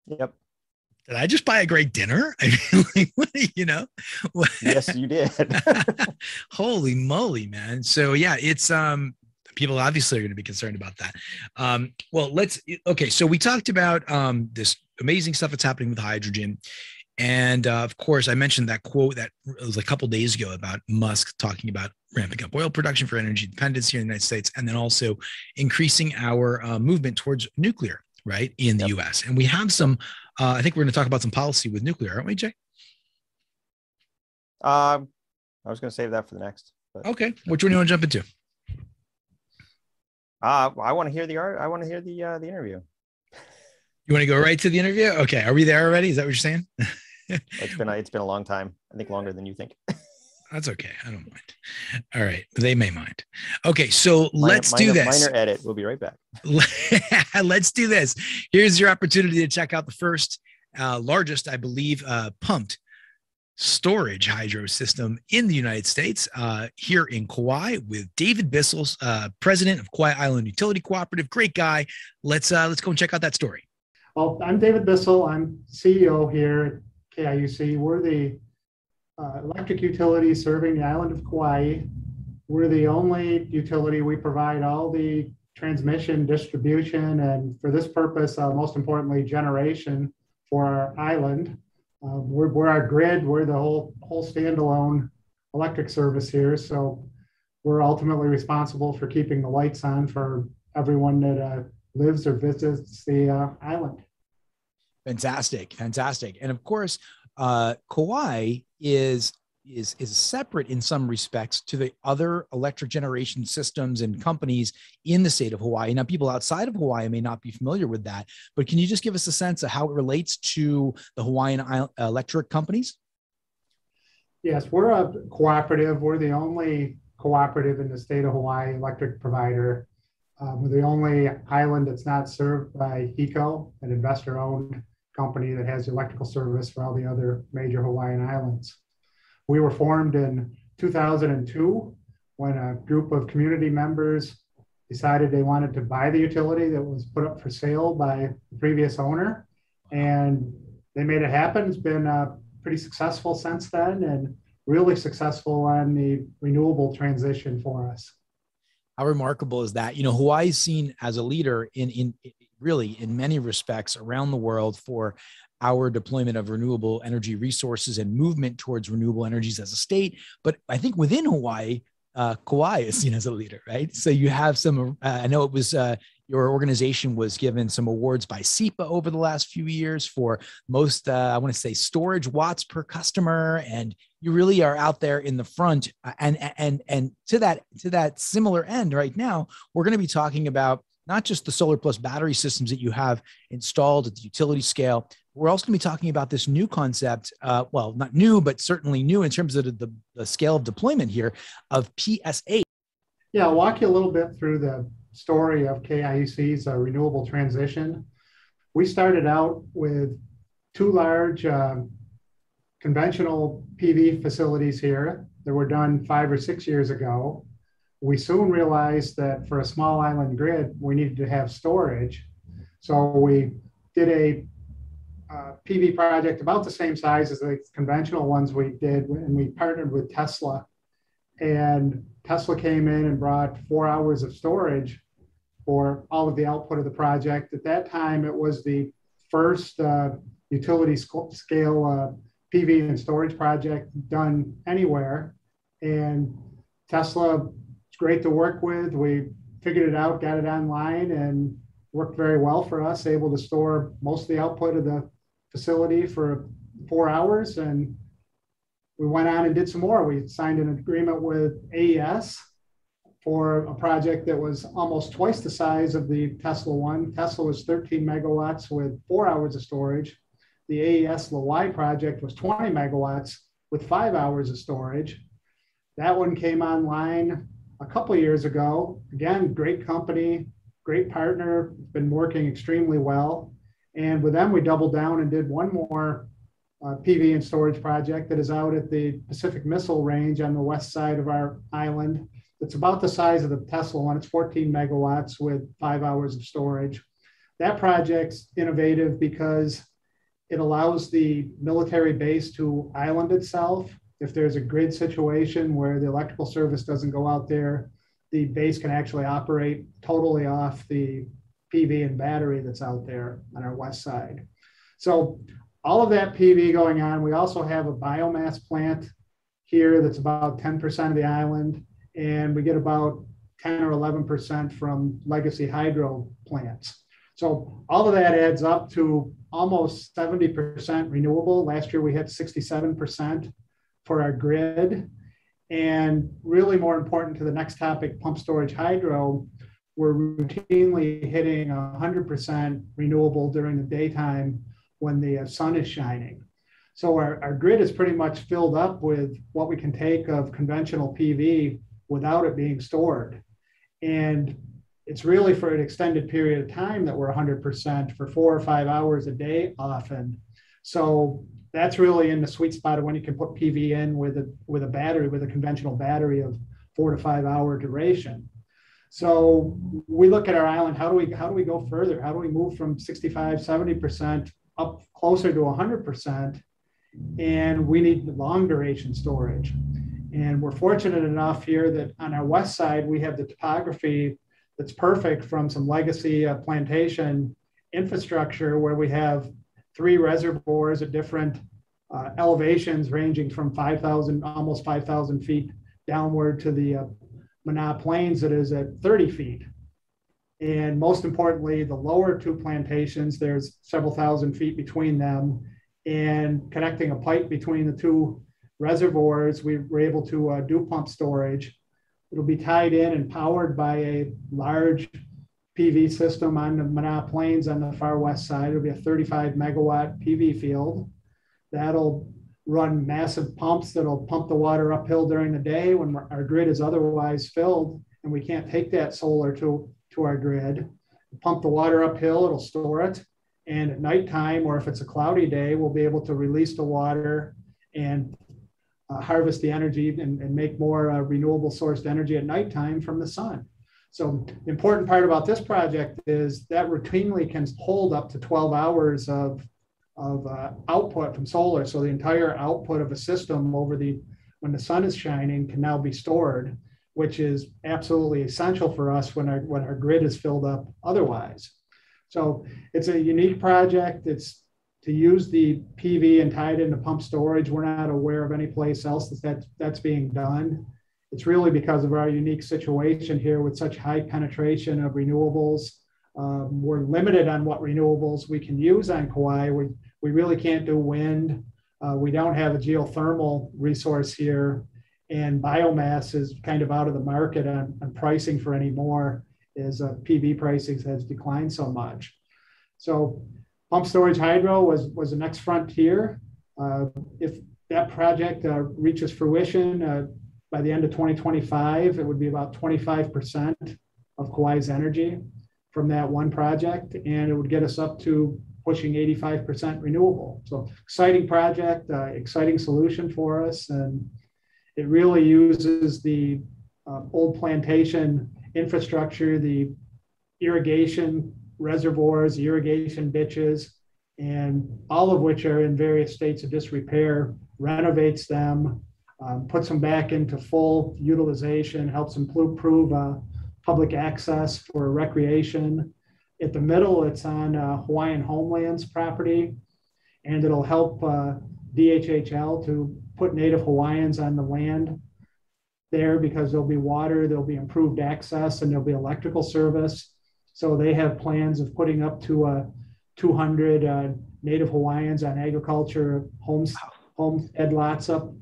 Yep. Did I just buy a great dinner? I mean, like, what, Yes, you did. Holy moly, man. So yeah, it's people obviously are going to be concerned about that. So we talked about this amazing stuff that's happening with hydrogen. And of course, I mentioned that quote that was a couple days ago about Musk talking about ramping up oil production for energy independence here in the United States, and then also increasing our movement towards nuclear, right, in the U.S. And we have some, I think we're going to talk about some policy with nuclear, aren't we, Jay? I was going to save that for the next. But... Okay, which one do you want to jump into? I want to hear the interview. You want to go right to the interview? Okay, are we there already? Is that what you're saying? It's been a long time. I think longer than you think. That's okay. I don't mind. All right. They may mind. Okay. So let's do this. Minor edit. We'll be right back. Let's do this. Here's your opportunity to check out the first, largest, I believe, pumped storage hydro system in the United States, here in Kauai, with David Bissell, president of Kauai Island Utility Cooperative. Great guy. Let's go and check out that story. Well, I'm David Bissell. I'm CEO here at KIUC. We're the electric utility serving the island of Kauai. We're the only utility. We provide all the transmission, distribution, and for this purpose, most importantly, generation for our island. We're our grid. We're the whole standalone electric service here. So we're ultimately responsible for keeping the lights on for everyone that lives or visits the island. Fantastic. And of course, Kauai is separate in some respects to the other electric generation systems and companies in the state of Hawaii. Now, people outside of Hawaii may not be familiar with that, but can you just give us a sense of how it relates to the Hawaiian electric companies? Yes, we're a cooperative. We're the only cooperative in the state of Hawaii electric provider. We're the only island that's not served by HECO, an investor-owned company that has electrical service for all the other major Hawaiian islands. We were formed in 2002 when a group of community members decided they wanted to buy the utility that was put up for sale by the previous owner, and they made it happen. It's been pretty successful since then, and really successful on the renewable transition for us. How remarkable is that? You know, Hawaii is seen as a leader in really in many respects around the world for our deployment of renewable energy resources and movement towards renewable energies as a state. But I think within Hawaii, Kauai is seen as a leader, right? So you have some, I know it was, your organization was given some awards by SEPA over the last few years for most, I want to say, storage watts per customer. And you really are out there in the front. And to that similar end right now, we're going to be talking about not just the solar plus battery systems that you have installed at the utility scale. We're also going to be talking about this new concept, well, not new, but certainly new in terms of the scale of deployment here of PSH. Yeah, I'll walk you a little bit through the story of KIUC's renewable transition. We started out with 2 large conventional PV facilities here that were done 5 or 6 years ago. We soon realized that for a small island grid, we needed to have storage. So we did a PV project about the same size as the conventional ones we did, and we partnered with Tesla. And Tesla came in and brought 4 hours of storage for all of the output of the project. At that time, it was the first utility scale PV and storage project done anywhere. And Tesla it's great to work with. We figured it out, got it online, and worked very well for us, able to store most of the output of the facility for 4 hours. And we went on and did some more. We signed an agreement with AES for a project that was almost twice the size of the Tesla one. Tesla was 13 megawatts with 4 hours of storage. The AES Kauai project was 20 megawatts with 5 hours of storage. That one came online a couple of years ago. Again, great company, great partner, been working extremely well. And with them, we doubled down and did one more PV and storage project that is out at the Pacific Missile Range on the west side of our island. It's about the size of the Tesla one. It's 14 megawatts with 5 hours of storage. That project's innovative because it allows the military base to island itself. If there's a grid situation where the electrical service doesn't go out there, the base can actually operate totally off the PV and battery that's out there on our west side. So all of that PV going on. We also have a biomass plant here that's about 10% of the island, and we get about 10 or 11% from legacy hydro plants. So all of that adds up to almost 70% renewable. Last year we hit 67% for our grid. And really more important to the next topic, pump storage hydro, we're routinely hitting 100% renewable during the daytime when the sun is shining. So our grid is pretty much filled up with what we can take of conventional PV without it being stored. And it's really for an extended period of time that we're 100% for 4 or 5 hours a day often. So that's really in the sweet spot of when you can put PV in with a battery, with a conventional battery of 4 to 5 hour duration. So we look at our island, how do we go further? How do we move from 65, 70% up closer to 100%? And we need long duration storage. And we're fortunate enough here that on our west side, we have the topography that's perfect from some legacy plantation infrastructure where we have 3 reservoirs at different elevations ranging from 5,000, almost 5,000 feet downward to the Mana Plains that is at 30 feet. And most importantly, the lower 2 plantations, there's several thousand feet between them, and connecting a pipe between the 2 reservoirs, we were able to do pump storage. It'll be tied in and powered by a large PV system on the Mana Plains on the far west side. It'll be a 35 megawatt PV field. That'll run massive pumps that'll pump the water uphill during the day when our grid is otherwise filled and we can't take that solar to our grid. Pump the water uphill, it'll store it. And at nighttime, or if it's a cloudy day, we'll be able to release the water and harvest the energy and make more renewable sourced energy at nighttime from the sun. So the important part about this project is that routinely can hold up to 12 hours of output from solar. So the entire output of a system when the sun is shining can now be stored, which is absolutely essential for us when our grid is filled up otherwise. So it's a unique project. It's to use the PV and tie it into pump storage. We're not aware of any place else that's being done. It's really because of our unique situation here with such high penetration of renewables. We're limited on what renewables we can use on Kauai. We really can't do wind. We don't have a geothermal resource here, and biomass is kind of out of the market on pricing for any more as PV pricing has declined so much. So pump storage hydro was the next frontier. If that project reaches fruition by the end of 2025, it would be about 25% of Kauai's energy from that one project, and it would get us up to pushing 85% renewable. So exciting project, exciting solution for us, and it really uses the old plantation infrastructure, the irrigation reservoirs, irrigation ditches, and all of which are in various states of disrepair, renovates them, puts them back into full utilization, helps improve public access for recreation. At the middle, it's on Hawaiian Homeland's property, and it'll help DHHL to put Native Hawaiians on the land there because there'll be water, there'll be improved access, and there'll be electrical service. So they have plans of putting up to 200 Native Hawaiians on agriculture homestead lots up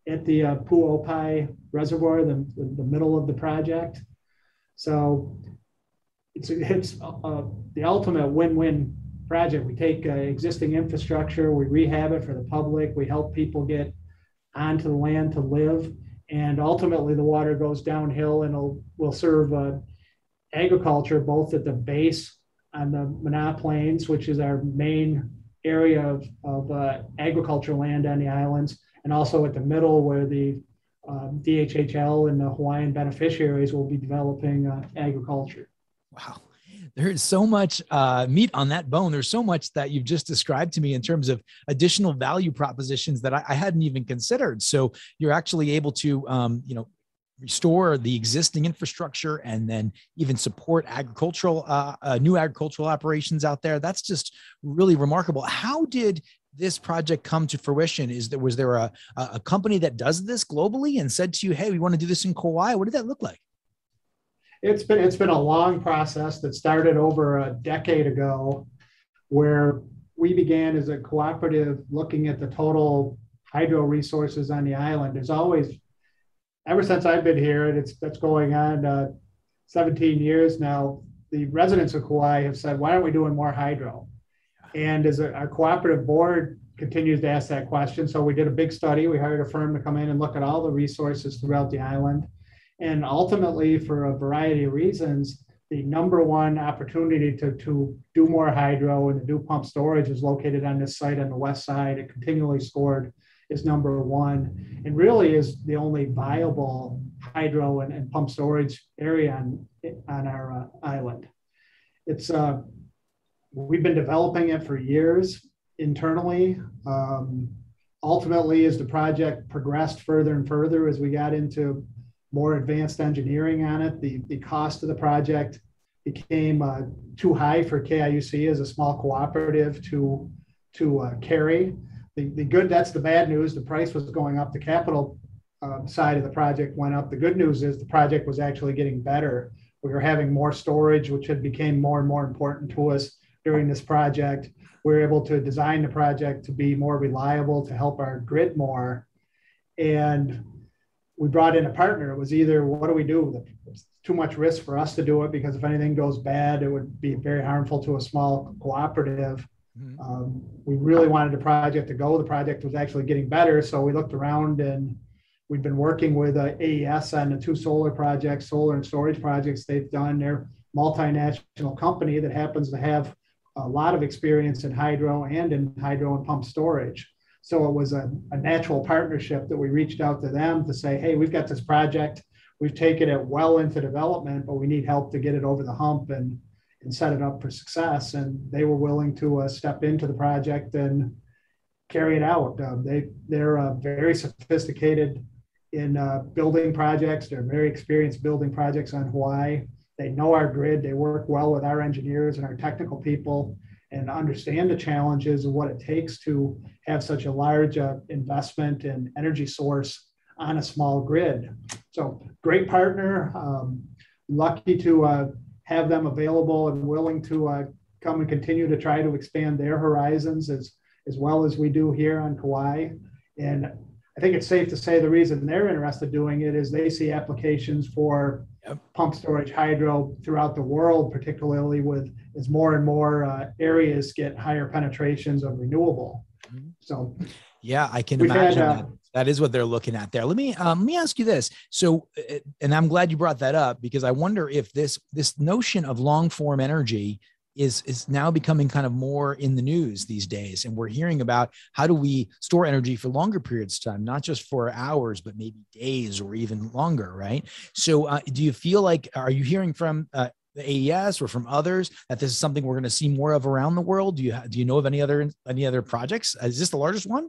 at the Pu'opai Reservoir, the middle of the project. So it's the ultimate win-win project. We take existing infrastructure, we rehab it for the public, we help people get onto the land to live, and ultimately the water goes downhill and will serve agriculture both at the base on the Mana Plains, which is our main area of agricultural land on the islands, and also at the middle where the DHHL and the Hawaiian beneficiaries will be developing agriculture. Wow. There's so much meat on that bone. There's so much that you've just described to me in terms of additional value propositions that I hadn't even considered. So you're actually able to, restore the existing infrastructure and then even support new agricultural operations out there. That's just really remarkable. How did this project come to fruition? Was there a company that does this globally and said to you, hey, we want to do this in Kauai? What did that look like? It's been a long process that started over a decade ago, where we began as a cooperative looking at the total hydro resources on the island. There's always, ever since I've been here, and that's going on 17 years now, the residents of Kauai have said, why aren't we doing more hydro? And as our cooperative board continues to ask that question, so we did a big study. We hired a firm to come in and look at all the resources throughout the island. And ultimately, for a variety of reasons, the number one opportunity to do more hydro and to do pump storage is located on this site on the west side. It continually scored as number one, and really is the only viable hydro and pump storage area on our island. It's we've been developing it for years internally. Ultimately, as the project progressed further and further, as we got into more advanced engineering on it, the cost of the project became too high for KIUC as a small cooperative to carry. That's the bad news. The price was going up. The capital side of the project went up. The good news is the project was actually getting better. We were having more storage, which had became more and more important to us during this project. We were able to design the project to be more reliable, to help our grid more. And we brought in a partner. It was either, what do we do? It's too much risk for us to do it, because if anything goes bad, it would be very harmful to a small cooperative. We really wanted the project to go. The project was actually getting better. So we looked around, and we've been working with AES on the two solar and storage projects they've done. They're a multinational company that happens to have a lot of experience in hydro and pump storage. So it was a natural partnership that we reached out to them to say, hey, we've got this project. We've taken it well into development, but we need help to get it over the hump and set it up for success. And they were willing to step into the project and carry it out. They're very sophisticated in building projects. They're very experienced building projects on Hawaii. They know our grid. They work well with our engineers and our technical people, and understand the challenges of what it takes to have such a large investment in energy source on a small grid. So great partner, lucky to have them available and willing to come and continue to try to expand their horizons as well as we do here on Kauai. And I think it's safe to say the reason they're interested in doing it is they see applications for pump storage hydro throughout the world, particularly as more and more areas get higher penetrations of renewable. So yeah, I can imagine that is what they're looking at there. Let me ask you this. So, and I'm glad you brought that up, because I wonder if this notion of long form energy is now becoming kind of more in the news these days. And we're hearing about how do we store energy for longer periods of time, not just for hours, but maybe days or even longer, right? So do you feel like, are you hearing from the AES or from others that this is something we're going to see more of around the world? Do you know of any other projects? Is this the largest one?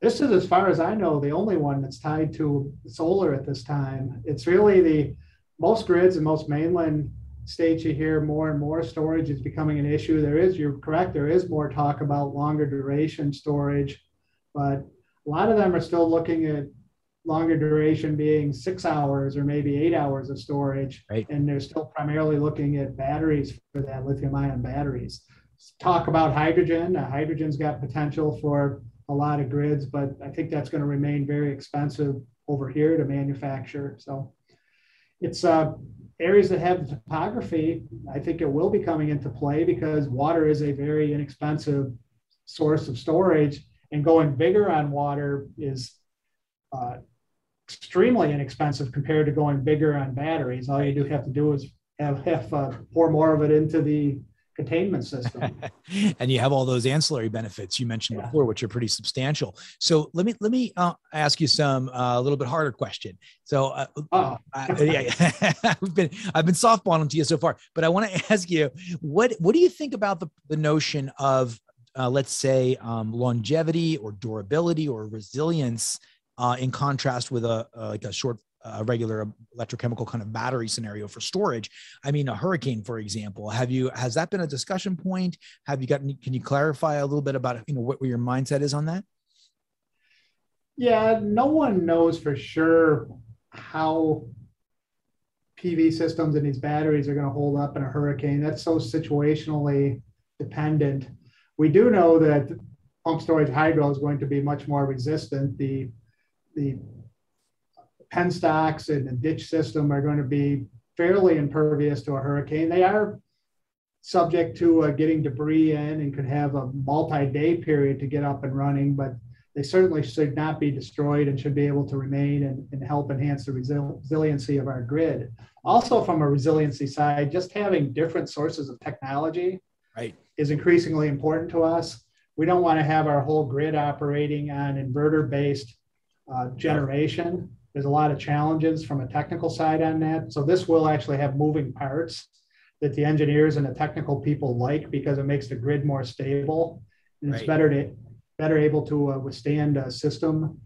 This is, as far as I know, the only one that's tied to solar at this time. It's really most grids and most mainland states, you hear more and more storage is becoming an issue. You're correct, there is more talk about longer duration storage, but a lot of them are still looking at longer duration being 6 hours or maybe 8 hours of storage. Right. And they're still primarily looking at batteries for that, lithium ion batteries. Talk about hydrogen. Hydrogen's got potential for a lot of grids, but I think that's going to remain very expensive over here to manufacture. So it's areas that have the topography. I think it will be coming into play because water is a very inexpensive source of storage, and going bigger on water is extremely inexpensive compared to going bigger on batteries. All you do have to do is pour more of it into the containment system. And you have all those ancillary benefits you mentioned before, which are pretty substantial. So let me ask you some a little bit harder question. So I've been softballing to you so far, but I want to ask you, what do you think about the notion of let's say longevity or durability or resilience in contrast with like a short regular electrochemical kind of battery scenario for storage? I mean, a hurricane, for example, has that been a discussion point? Have you can you clarify a little bit about, what your mindset is on that? Yeah, no one knows for sure how PV systems and these batteries are going to hold up in a hurricane. That's so situationally dependent. We do know that pump storage hydro is going to be much more resistant. The penstocks and the ditch system are going to be fairly impervious to a hurricane. They are subject to getting debris in and could have a multi-day period to get up and running, but they certainly should not be destroyed and should be able to remain and help enhance the resiliency of our grid. Also, from a resiliency side, just having different sources of technology is increasingly important to us. We don't want to have our whole grid operating on inverter-based generation. There's a lot of challenges from a technical side on that. So this will actually have moving parts that the engineers and the technical people like, because it makes the grid more stable. And it's better able to withstand system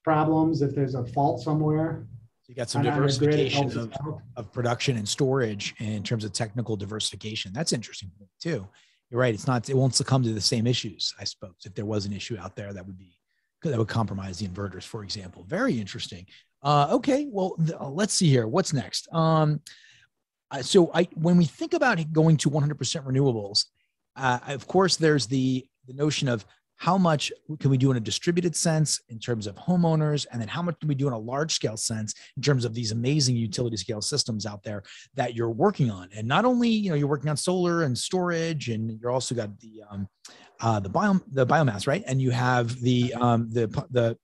problems if there's a fault somewhere. You got some diversification of production and storage in terms of technical diversification. That's interesting too. You're right. It won't succumb to the same issues, I suppose. If there was an issue out there that would compromise the inverters, for example. Very interesting. Okay, well, let's see here. What's next? When we think about going to 100% renewables, of course, there's the notion of how much can we do in a distributed sense in terms of homeowners, and then how much can we do in a large scale sense in terms of these amazing utility scale systems out there that you're working on. And not only, you're working on solar and storage, and you're also got the biomass, right? And you have the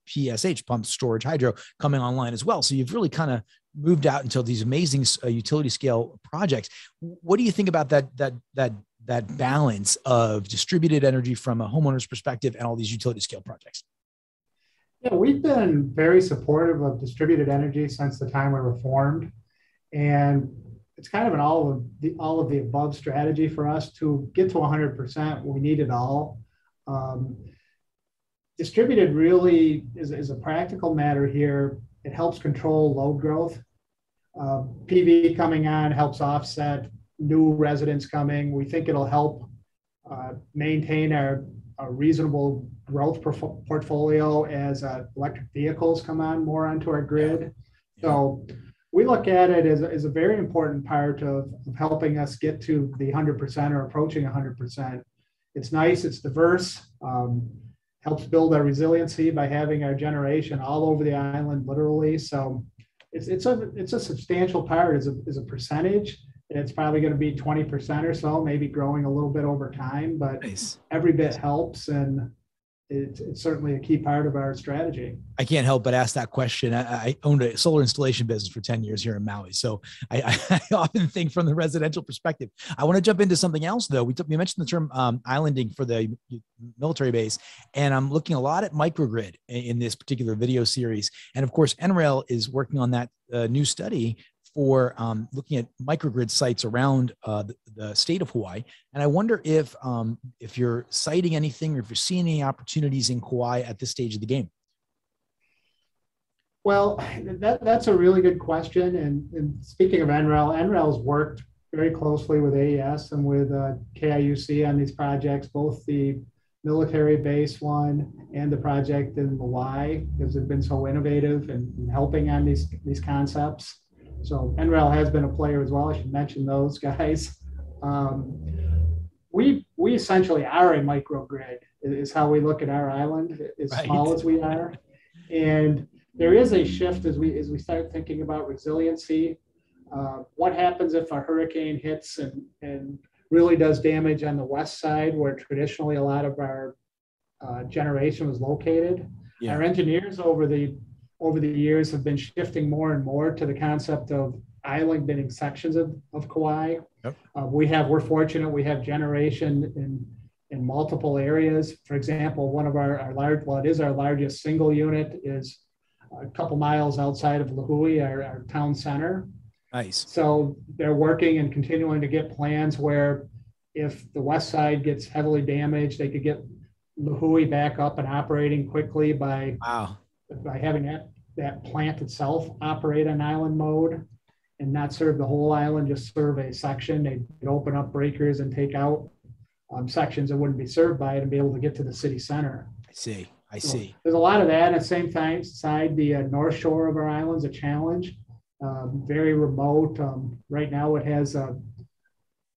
PSH, pumped storage hydro, coming online as well. So you've really kind of moved out into these amazing utility scale projects. What do you think about that balance of distributed energy from a homeowner's perspective and all these utility scale projects? Yeah, we've been very supportive of distributed energy since the time we were formed. And it's kind of an all of the above strategy for us to get to 100%. We need it all. Distributed really is a practical matter here. It helps control load growth. PV coming on helps offset new residents coming. We think it'll help maintain our reasonable growth portfolio as electric vehicles come on more onto our grid. So we look at it as a very important part of helping us get to the 100% or approaching 100%. It's nice, it's diverse, helps build our resiliency by having our generation all over the island, literally. So it's a substantial part as a percentage. It's probably going to be 20% or so, maybe growing a little bit over time, but every bit helps, and it's certainly a key part of our strategy. I can't help but ask that question. I owned a solar installation business for 10 years here in Maui. So I often think from the residential perspective. I want to jump into something else, though. We mentioned the term islanding for the military base, and I'm looking a lot at microgrid in this particular video series. And of course, NREL is working on that new study for looking at microgrid sites around the state of Hawaii. And I wonder if you're citing anything, or if you're seeing any opportunities in Kauai at this stage of the game. Well, that's a really good question. And speaking of NREL's worked very closely with AES and with KIUC on these projects, both the military base one and the project in Kauai, because they've been so innovative and helping on these concepts. So NREL has been a player as well. I should mention those guys. We essentially are a microgrid is how we look at our island, as small as we are. And there is a shift as we start thinking about resiliency. What happens if a hurricane hits and really does damage on the west side, where traditionally a lot of our generation was located? Yeah. Our engineers over the years have been shifting more and more to the concept of island-bitting sections of Kauai. Yep. We're fortunate we have generation in multiple areas. For example, one of our largest single unit is a couple miles outside of Lihue, our town center. Nice. So they're working and continuing to get plans where if the west side gets heavily damaged, they could get Lihue back up and operating quickly by having that plant itself operate on island mode and not serve the whole island, just serve a section. They'd open up breakers and take out sections that wouldn't be served by it and be able to get to the city center. I see. There's a lot of that. At the same time, side the north shore of our island's a challenge. Very remote. Right now it has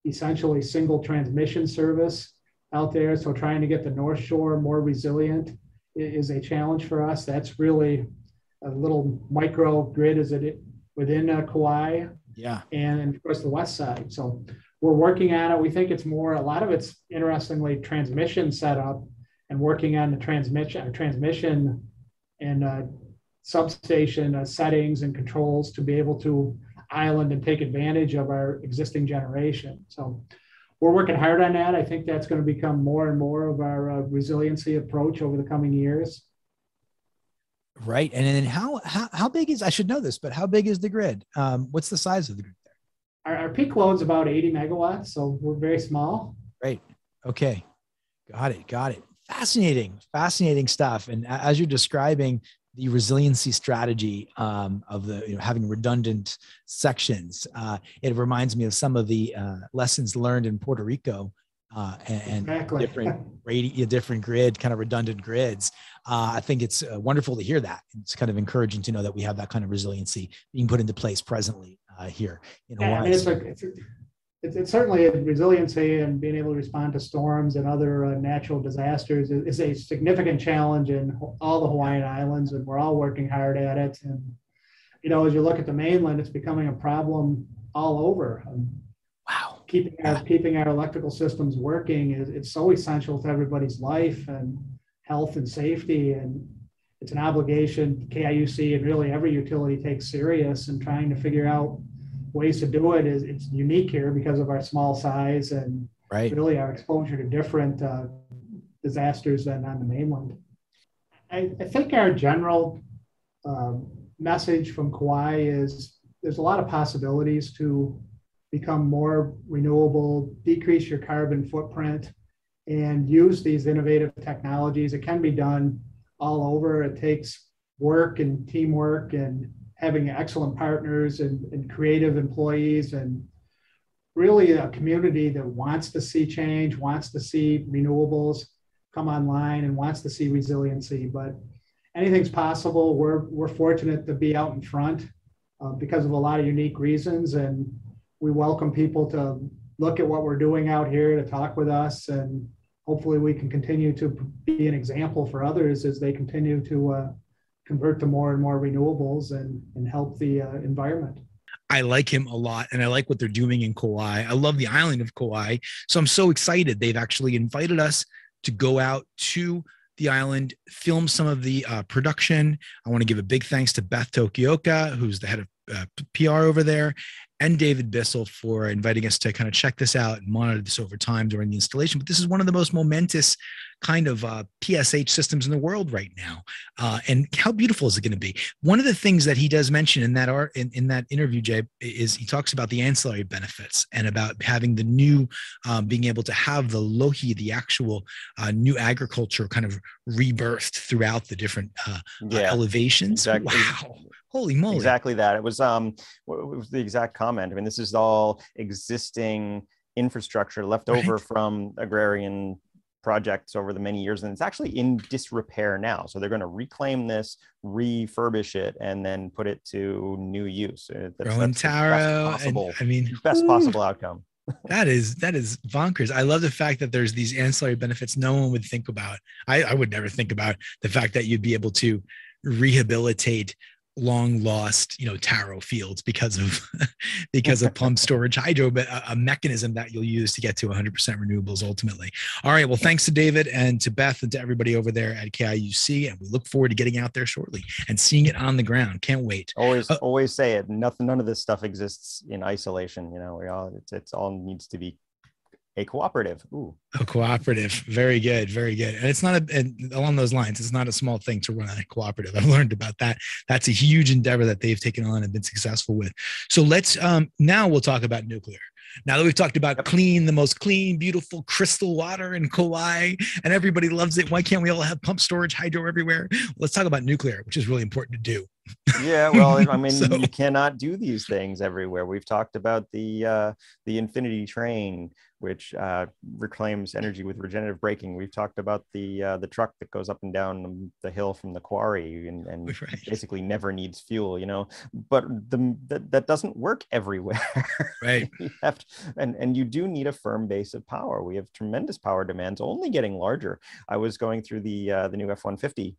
essentially single transmission service out there. So trying to get the north shore more resilient is a challenge for us. That's really a little micro grid within Kauai. Yeah. And of course the west side. So we're working on it. We think it's more, a lot of it's interestingly transmission setup and working on the transmission and substation settings and controls to be able to island and take advantage of our existing generation. So we're working hard on that. I think that's going to become more and more of our resiliency approach over the coming years. Right. And then how big is, I should know this, but how big is the grid? What's the size of the grid there? Our peak load's about 80 megawatts. So we're very small. Great. Okay. Got it. Fascinating stuff. And as you're describing the resiliency strategy of the having redundant sections, it reminds me of some of the lessons learned in Puerto Rico and exactly. different grid, kind of redundant grids. I think it's wonderful to hear that. It's kind of encouraging to know that we have that kind of resiliency being put into place presently here in Hawaii. I mean, it's certainly a resiliency and being able to respond to storms and other natural disasters is a significant challenge in all the Hawaiian Islands, and we're all working hard at it. And, as you look at the mainland, it's becoming a problem all over. Wow. Keeping our electrical systems working it's so essential to everybody's life and health and safety. And it's an obligation KIUC and really every utility takes serious, and trying to figure out ways to do it it's unique here because of our small size and really our exposure to different disasters than on the mainland. I think our general message from Kauai is there's a lot of possibilities to become more renewable, decrease your carbon footprint, and use these innovative technologies. It can be done all over. It takes work and teamwork and having excellent partners and creative employees, and really a community that wants to see change, wants to see renewables come online, and wants to see resiliency. But anything's possible. We're fortunate to be out in front because of a lot of unique reasons, and we welcome people to look at what we're doing out here, to talk with us, and hopefully we can continue to be an example for others as they continue to convert to more and more renewables and help the environment. I like him a lot, and I like what they're doing in Kauai. I love the island of Kauai. So I'm so excited. They've actually invited us to go out to the island, film some of the production. I want to give a big thanks to Beth Tokioka, who's the head of PR over there, and David Bissell for inviting us to kind of check this out and monitor this over time during the installation. But this is one of the most momentous kind of PSH systems in the world right now. And how beautiful is it going to be? One of the things that he does mention in that in that interview, Jay, is he talks about the ancillary benefits and about having the new, being able to have the lohi, the actual new agriculture kind of rebirthed throughout the different elevations. Exactly. Wow. Holy moly. Exactly that. It was the exact comment. I mean, this is all existing infrastructure left over from agrarian projects over the many years, and it's actually in disrepair now. So they're going to reclaim this, refurbish it, and then put it to new use. That's taro, best possible outcome. That is bonkers. I love the fact that there's these ancillary benefits no one would think about. I would never think about the fact that you'd be able to rehabilitate long lost, taro fields because of pump storage hydro, but a mechanism that you'll use to get to 100% renewables ultimately. All right. Well, thanks to David and to Beth and to everybody over there at KIUC. And we look forward to getting out there shortly and seeing it on the ground. Can't wait. Always say it. None of this stuff exists in isolation. It's all needs to be a cooperative. Ooh. A cooperative. Very good. Very good. And it's not along those lines, it's not a small thing to run a cooperative. I've learned about that. That's a huge endeavor that they've taken on and been successful with. So let's, now we'll talk about nuclear. Now that we've talked about the most clean, beautiful crystal water in Kauai, and everybody loves it. Why can't we all have pump storage hydro everywhere? Let's talk about nuclear, which is really important to do. Yeah, well, you cannot do these things everywhere. We've talked about the infinity train, which reclaims energy with regenerative braking. We've talked about the truck that goes up and down the hill from the quarry and basically never needs fuel, but that doesn't work everywhere. Right. And you do need a firm base of power. We have tremendous power demands, only getting larger. I was going through the new F-150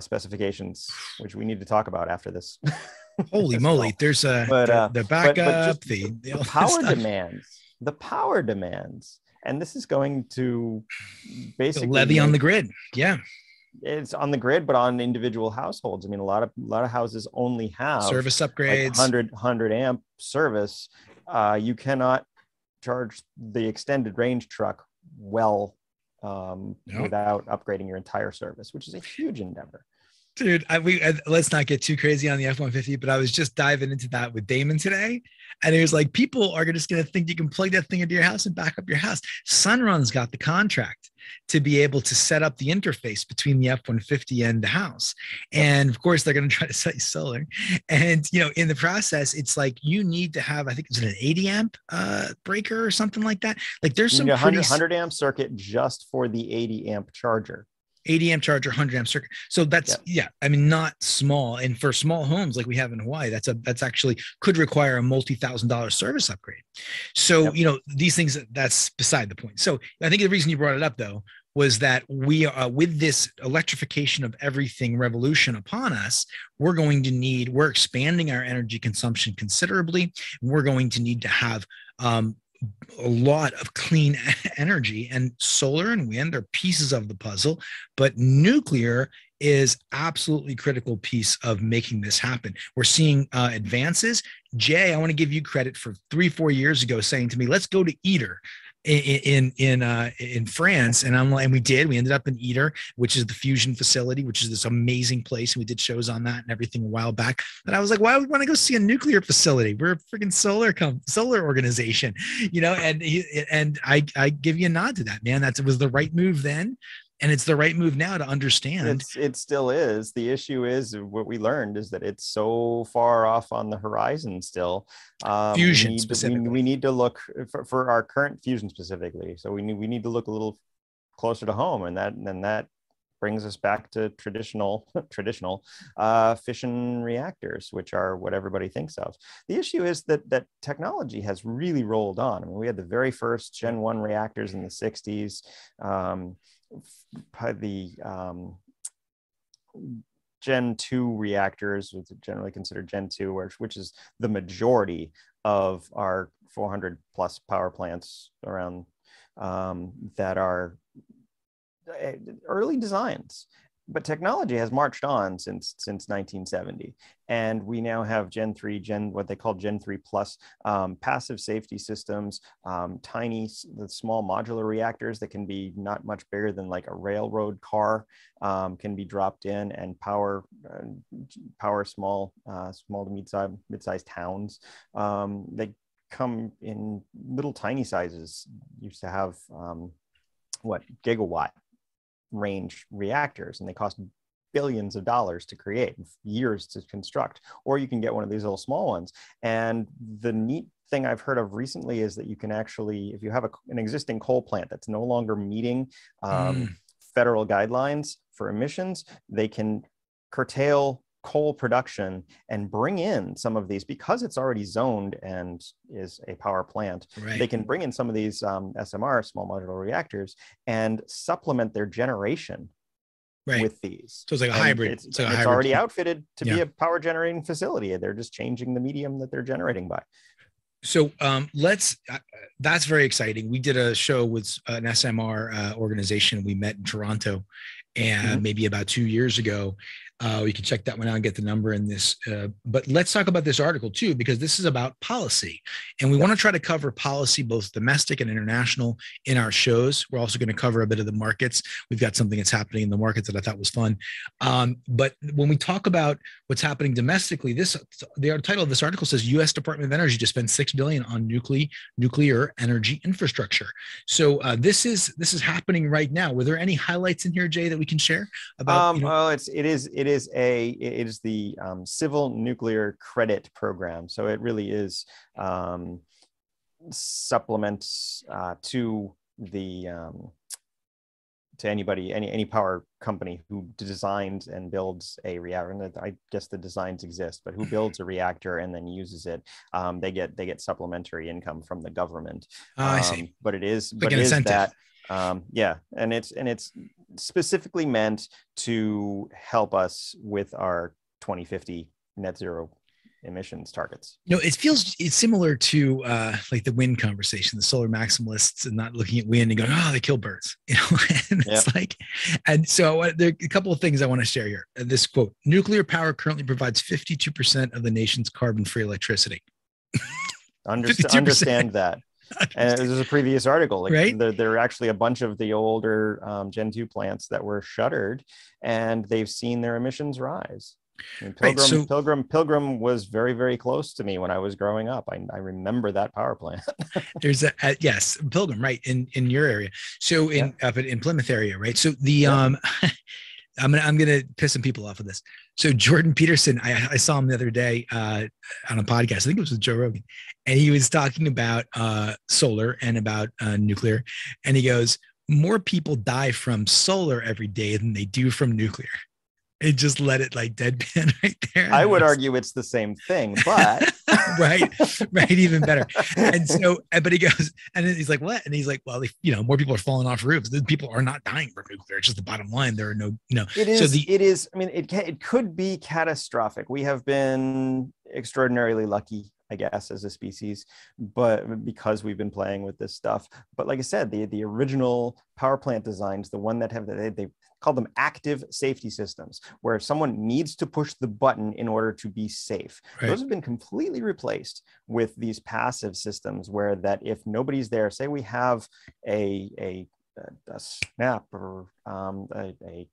specifications, which we need to talk about after this. Holy moly! There's the backup, the power demands. The power demands, and this is going to basically levy on the grid. Yeah, it's on the grid, but on individual households. A lot of houses only have service upgrades, like 100 amp service. You cannot charge the extended range truck without upgrading your entire service, which is a huge endeavor. Dude, let's not get too crazy on the F-150, but I was just diving into that with Damon today. And it was like, people are just going to think you can plug that thing into your house and back up your house. Sunrun's got the contract to be able to set up the interface between the F-150 and the house. And of course, they're going to try to sell you solar. And, in the process, it's like you need to have, I think it's an 80 amp breaker or something like that. Like there's some 100 amp circuit just for the 80 amp charger. 80 amp charger, 100 amp circuit. So that's, not small. And for small homes like we have in Hawaii, that's actually could require a multi-$1,000 service upgrade. So, these things, that's beside the point. So I think the reason you brought it up though, was that we are with this electrification of everything revolution upon us, we're expanding our energy consumption considerably. We're going to need to have, a lot of clean energy, and solar and wind are pieces of the puzzle, but nuclear is absolutely critical piece of making this happen. We're seeing advances. Jay, I want to give you credit for 3-4 years ago saying to me, let's go to ITER in France. And we ended up in ITER, which is the fusion facility, which is this amazing place. And we did shows on that and everything a while back. And I was like, why would we want to go see a nuclear facility? We're a freaking solar organization, and I give you a nod to that, man. That was the right move then. And it's the right move now to understand. It still is. The issue is what we learned is that it's so far off on the horizon still. Fusion specifically. We need to look for our current fusion specifically. So we need to look a little closer to home, and that brings us back to traditional fission reactors, which are what everybody thinks of. The issue is that technology has really rolled on. We had the very first Gen 1 reactors in the 60s. The Gen 2 reactors, which is generally considered Gen 2, which is the majority of our 400 plus power plants around, that are early designs. But technology has marched on since 1970, and we now have Gen 3, what they call Gen 3 plus, passive safety systems, the small modular reactors that can be not much bigger than like a railroad car, can be dropped in and power small to mid-sized towns. They come in little tiny sizes. Used to have gigawatt range reactors, and they cost billions of dollars to create, years to construct. Or you can get one of these little small ones. And the neat thing I've heard of recently is that you can actually, if you have an existing coal plant that's no longer meeting federal guidelines for emissions, they can curtail coal production and bring in some of these, because it's already zoned and is a power plant. Right. They can bring in some of these SMR, small modular reactors, and supplement their generation with these. So it's like a hybrid. It's already outfitted to be a power generating facility. They're just changing the medium that they're generating by. So that's very exciting. We did a show with an SMR organization. We met in Toronto, and maybe about 2 years ago. We can check that one out and get the number in this. But let's talk about this article too, because this is about policy. And we want to try to cover policy, both domestic and international, in our shows. We're also going to cover a bit of the markets. We've got something that's happening in the markets that I thought was fun. But when we talk about what's happening domestically, the title of this article says U.S. Department of Energy to spend $6 billion on nuclear energy infrastructure. So this is happening right now. Were there any highlights in here, Jay, that we can share about? Well, it is the Civil Nuclear Credit Program. So it really is supplements to the to any power company who designs and builds a reactor. And I guess the designs exist, but who builds a reactor and then uses it, they get supplementary income from the government. I see. But it is like an incentive. And it's specifically meant to help us with our 2050 net zero emissions targets. It's similar to like the wind conversation, the solar maximalists and not looking at wind and going, oh, they kill birds, and it's like, and so there are a couple of things I want to share here. This quote: nuclear power currently provides 52% of the nation's carbon-free electricity. Understand that. And there's a previous article, right? There are actually a bunch of the older Gen 2 plants that were shuttered, and they've seen their emissions rise. Pilgrim was very, very close to me when I was growing up. I remember that power plant. There's yes, Pilgrim, right, in your area. So up in Plymouth area, right? So the I'm gonna piss some people off with this. So Jordan Peterson, I saw him the other day on a podcast. I think it was with Joe Rogan, and he was talking about solar and about nuclear, and he goes, "More people die from solar every day than they do from nuclear." It just let it like deadpan right there. I would argue it's the same thing, but right, even better. And so, but he goes, and then he's like, "What?" And he's like, "Well, more people are falling off roofs. People are not dying from nuclear. It's just the bottom line. There are no." It is. I mean, it could be catastrophic. We have been extraordinarily lucky, I guess, as a species, but because we've been playing with this stuff. But like I said, the original power plant designs, the one that they call them active safety systems, where someone needs to push the button in order to be safe. Right. Those have been completely replaced with these passive systems, where that if nobody's there, say we have a snap or a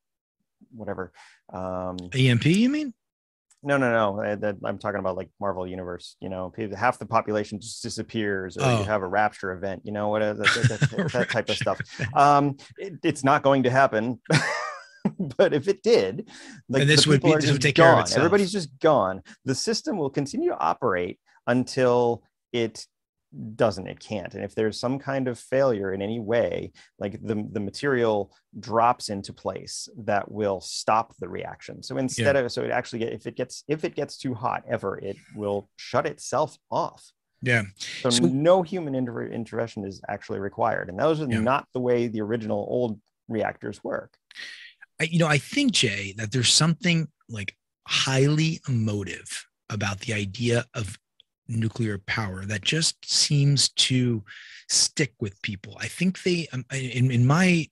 whatever. EMP, you mean? No. I'm talking about like Marvel Universe. Half the population just disappears, or you have a rapture event. That type of stuff. It's not going to happen. But if it did, like, this would take care of itself. Everybody's just gone. The system will continue to operate until it doesn't. It can't. And if there's some kind of failure in any way, like the material drops into place that will stop the reaction. So instead of, so it actually, if it gets too hot ever, it will shut itself off. Yeah. So no human intervention is actually required. And those are not the way the original old reactors work. I think, Jay, that there's something like highly emotive about the idea of nuclear power that just seems to stick with people. I think they, in my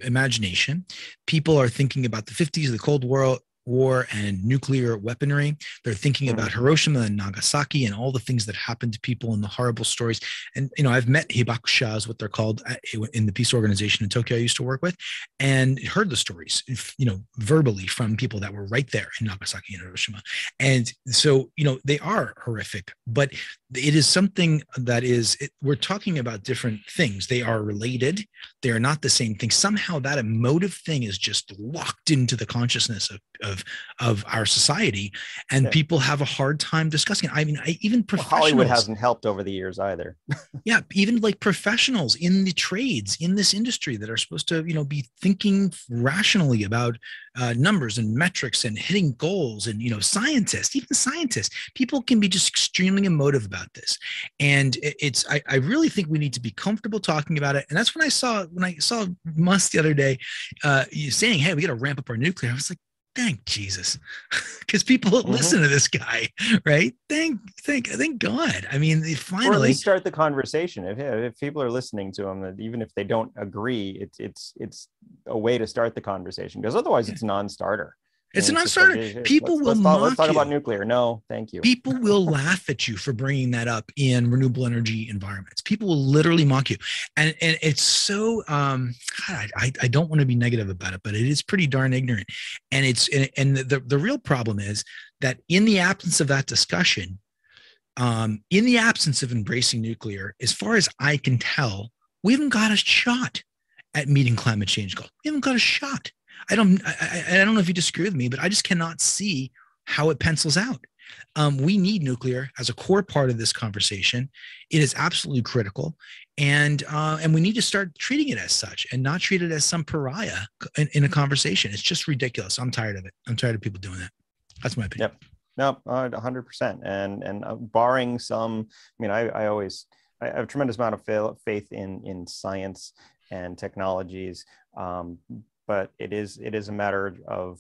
imagination, people are thinking about the 50s, the Cold War and nuclear weaponry. They're thinking about Hiroshima and Nagasaki and all the things that happened to people and the horrible stories. And, I've met hibakusha, what they're called, in the peace organization in Tokyo I used to work with, and heard the stories, verbally from people that were right there in Nagasaki and Hiroshima. And so, they are horrific, but it is something that we're talking about different things. They are related. They are not the same thing. Somehow that emotive thing is just locked into the consciousness of of our society, and people have a hard time discussing it. I mean, even professionals. Hollywood hasn't helped over the years either. Yeah, even like professionals in the trades in this industry that are supposed to, be thinking rationally about numbers and metrics and hitting goals, and even scientists, people can be just extremely emotive about this, and I really think we need to be comfortable talking about it. And that's when I saw Musk the other day saying, "Hey, we got to ramp up our nuclear." I was like, thank Jesus, because people listen to this guy, right? Thank God. I mean, they finally, or at least start the conversation. If people are listening to him, even if they don't agree, it's a way to start the conversation, because otherwise it's a non-starter. It's a non-starter. People will mock you. Let's talk about nuclear. No, thank you. People will laugh at you for bringing that up in renewable energy environments. People will literally mock you. And it's so, I don't want to be negative about it, but it is pretty darn ignorant. And the real problem is that in the absence of that discussion, in the absence of embracing nuclear, as far as I can tell, we haven't got a shot at meeting climate change goals. We haven't got a shot. I don't know if you disagree with me, but I just cannot see how it pencils out. We need nuclear as a core part of this conversation. It is absolutely critical, and we need to start treating it as such, and not treat it as some pariah in a conversation. It's just ridiculous. I'm tired of it. I'm tired of people doing that. That's my opinion. Yep. No, 100%. And barring some, I mean, I have a tremendous amount of faith in science and technologies. But it is a matter of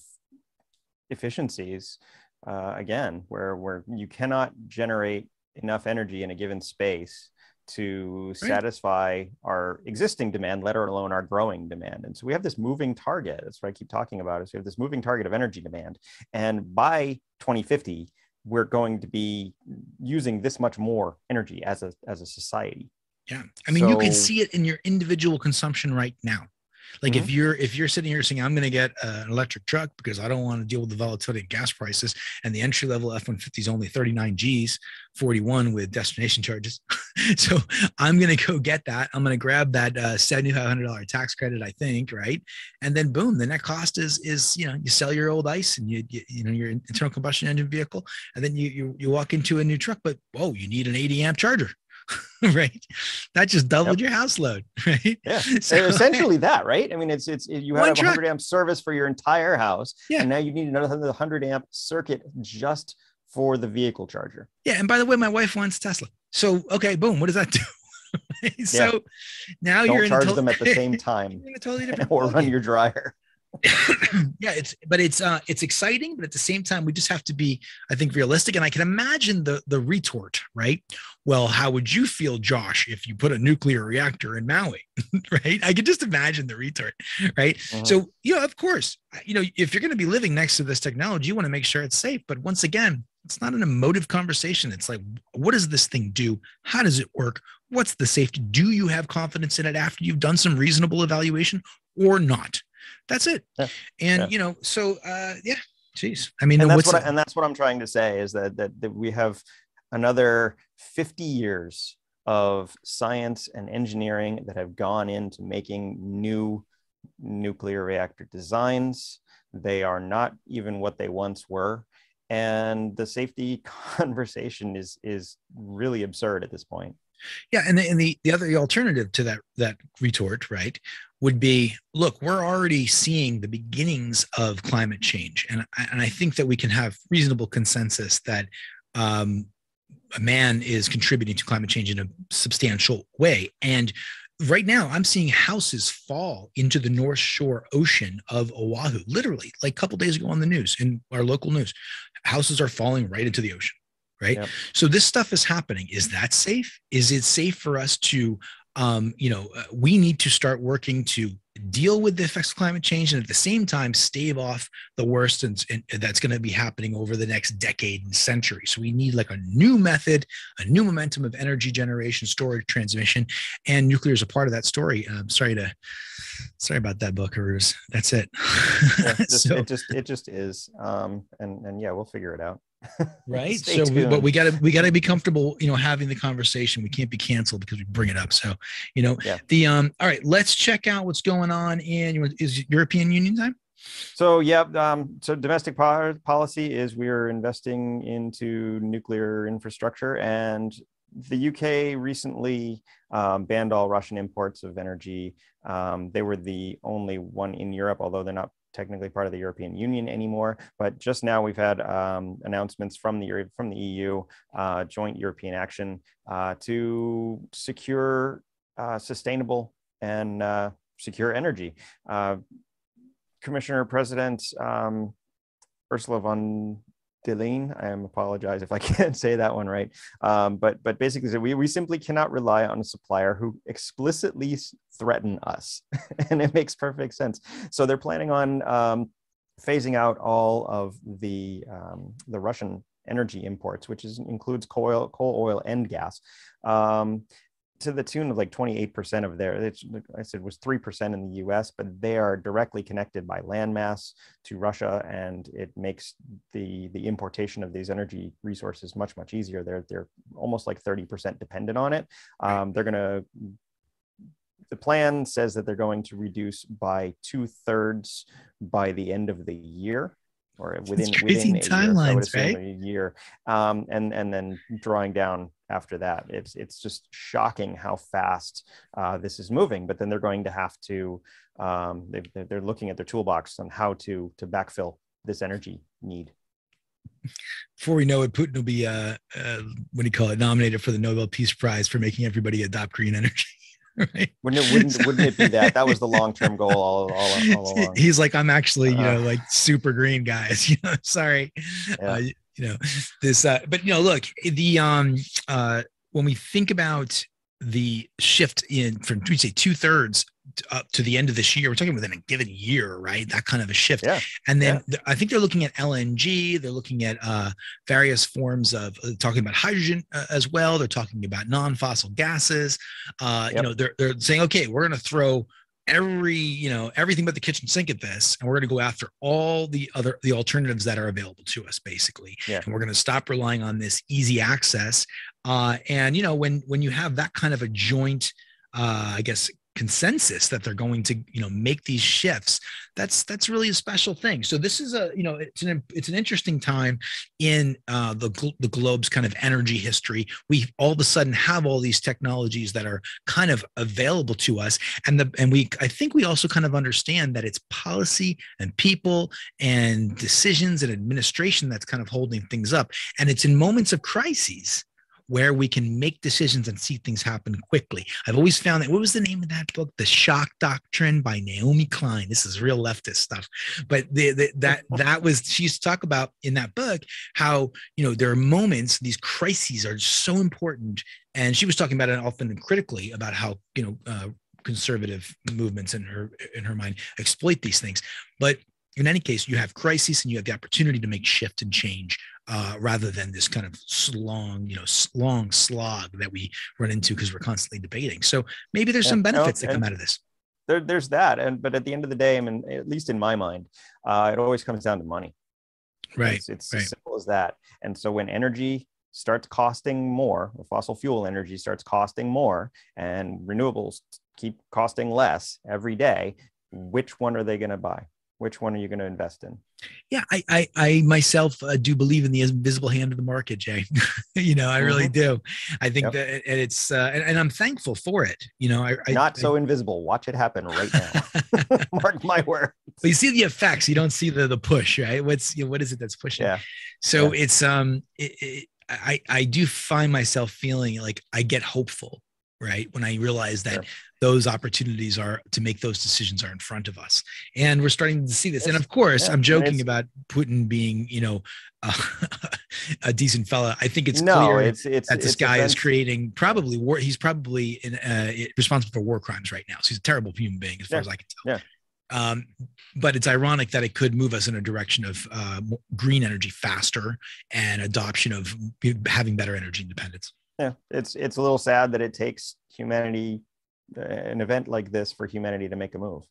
efficiencies, again, where you cannot generate enough energy in a given space to satisfy our existing demand, let alone our growing demand. And so we have this moving target. That's what I keep talking about, is we have this moving target of energy demand. And by 2050, we're going to be using this much more energy as a society. Yeah. I mean, you can see it in your individual consumption right now. Like if you're sitting here saying, I'm going to get an electric truck because I don't want to deal with the volatility of gas prices, and the entry level F-150 is only 39 G's, 41 with destination charges. So I'm going to go get that. I'm going to grab that $7,500 tax credit, I think. Right. And then boom, the net cost is, you sell your old ICE and your internal combustion engine vehicle. And then you walk into a new truck, but whoa, you need an 80 amp charger. Right, that just doubled your house load, right? Yeah, so essentially that, right? I mean, it's you have a 100 amp service for your entire house, and now you need another 100 amp circuit just for the vehicle charger. Yeah, and by the way, my wife wants Tesla, so okay, boom, what does that do? So now don't you're charge them at the same time, you're in a totally different or run your dryer. Yeah, it's exciting, but at the same time, we just have to be, I think, realistic. And I can imagine the retort, right? Well, how would you feel, Josh, if you put a nuclear reactor in Maui? Right? I could just imagine the retort, right? So, of course, if you're going to be living next to this technology, you want to make sure it's safe. But once again, it's not an emotive conversation. It's like, what does this thing do? How does it work? What's the safety? Do you have confidence in it after you've done some reasonable evaluation or not? That's it. Yeah. And, so, geez. I mean, and that's what I'm trying to say is that we have another 50 years of science and engineering that have gone into making new nuclear reactor designs. They are not even what they once were. And the safety conversation is really absurd at this point. Yeah, and the other alternative to that retort, right, would be, look, we're already seeing the beginnings of climate change, and I think that we can have reasonable consensus that a man is contributing to climate change in a substantial way. And right now, I'm seeing houses fall into the North Shore Ocean of Oahu, literally, like a couple days ago on the news, in our local news. Houses are falling right into the ocean. Right. Yep. So this stuff is happening. Is that safe? Is it safe for us to, we need to start working to deal with the effects of climate change and at the same time stave off the worst and that's going to be happening over the next decade and century. So we need like a new method, a new momentum of energy generation, storage, transmission, and nuclear is a part of that story. Sorry about that, Buckaroos. That's it. Yeah, it just is. And yeah, well figure it out. Right. But we gotta be comfortable, having the conversation. We can't be canceled because we bring it up. So, all right, let's check out what's going on is European Union time. So yeah, so domestic policy is we're investing into nuclear infrastructure, and the UK recently banned all Russian imports of energy. They were the only one in Europe, although they're not technically part of the European Union anymore. But just now we've had announcements from the EU, joint European action to secure sustainable and secure energy. Commissioner President Ursula von der Leyen, I apologize if I can't say that one right, but basically we simply cannot rely on a supplier who explicitly threaten us, and it makes perfect sense. So they're planning on phasing out all of the Russian energy imports, which includes coal, oil, and gas. To the tune of like 28% of their, I said was 3% in the US, but they are directly connected by landmass to Russia, and it makes the importation of these energy resources much, much easier. They're almost like 30% dependent on it. The plan says that they're going to reduce by 2/3 by the end of the year, or within a year. So I would assume a year, and then drawing down after that. It's just shocking how fast this is moving. But then they're going to have to they're looking at their toolbox on how to backfill this energy need. Before we know it, Putin will be what do you call it, nominated for the Nobel Peace Prize for making everybody adopt green energy. Right. Wouldn't it be that? That was the long-term goal all along. He's like, I'm actually, like super green, guys. Sorry. Yeah. This, but look, the when we think about the shift from, we say 2/3 up to the end of this year, we're talking within a given year, right? That kind of a shift. Yeah. And then I think they're looking at LNG. They're looking at various forms of talking about hydrogen as well. They're talking about non-fossil gases. They're saying, okay, we're going to throw everything but the kitchen sink at this, and we're going to go after all the alternatives that are available to us, basically. Yeah. And we're going to stop relying on this easy access. And when you have that kind of a joint, I guess, consensus that they're going to make these shifts, that's really a special thing. So this is it's an interesting time in the globe's kind of energy history. We all of a sudden have all these technologies that are kind of available to us, I think we also kind of understand that it's policy and people and decisions and administration that's kind of holding things up, and it's in moments of crises where we can make decisions and see things happen quickly. I've always found that, what was the name of that book? The Shock Doctrine by Naomi Klein. This is real leftist stuff. But that was, she used to talk about in that book how, there are moments, these crises are so important. And she was talking about it often critically about how, conservative movements in her mind exploit these things. But in any case, you have crises and you have the opportunity to make shift and change rather than this kind of long slog that we run into because we're constantly debating. So maybe there's some benefits that come out of this. There's that. But at the end of the day, I mean, at least in my mind, it always comes down to money. Right. It's as simple as that. And so when energy starts costing more, or fossil fuel energy starts costing more, and renewables keep costing less every day, which one are they going to buy? Which one are you going to invest in? Yeah, I myself do believe in the invisible hand of the market, Jay. I really do. I think that, and it's and I'm thankful for it. Not so invisible. Watch it happen right now. Mark my word. But you see the effects. You don't see the push, right? What is it that's pushing? Yeah. So it's I do find myself feeling like I get hopeful, right, when I realize that those opportunities are to make those decisions are in front of us, and we're starting to see this. And of course, I'm joking about Putin being, a decent fella. I think it's clear that this guy is creating probably war. He's probably responsible for war crimes right now. So he's a terrible human being, as far as I can tell. Yeah. But it's ironic that it could move us in a direction of green energy faster and adoption of having better energy independence. Yeah, it's a little sad that it takes humanity, an event like this, for humanity to make a move.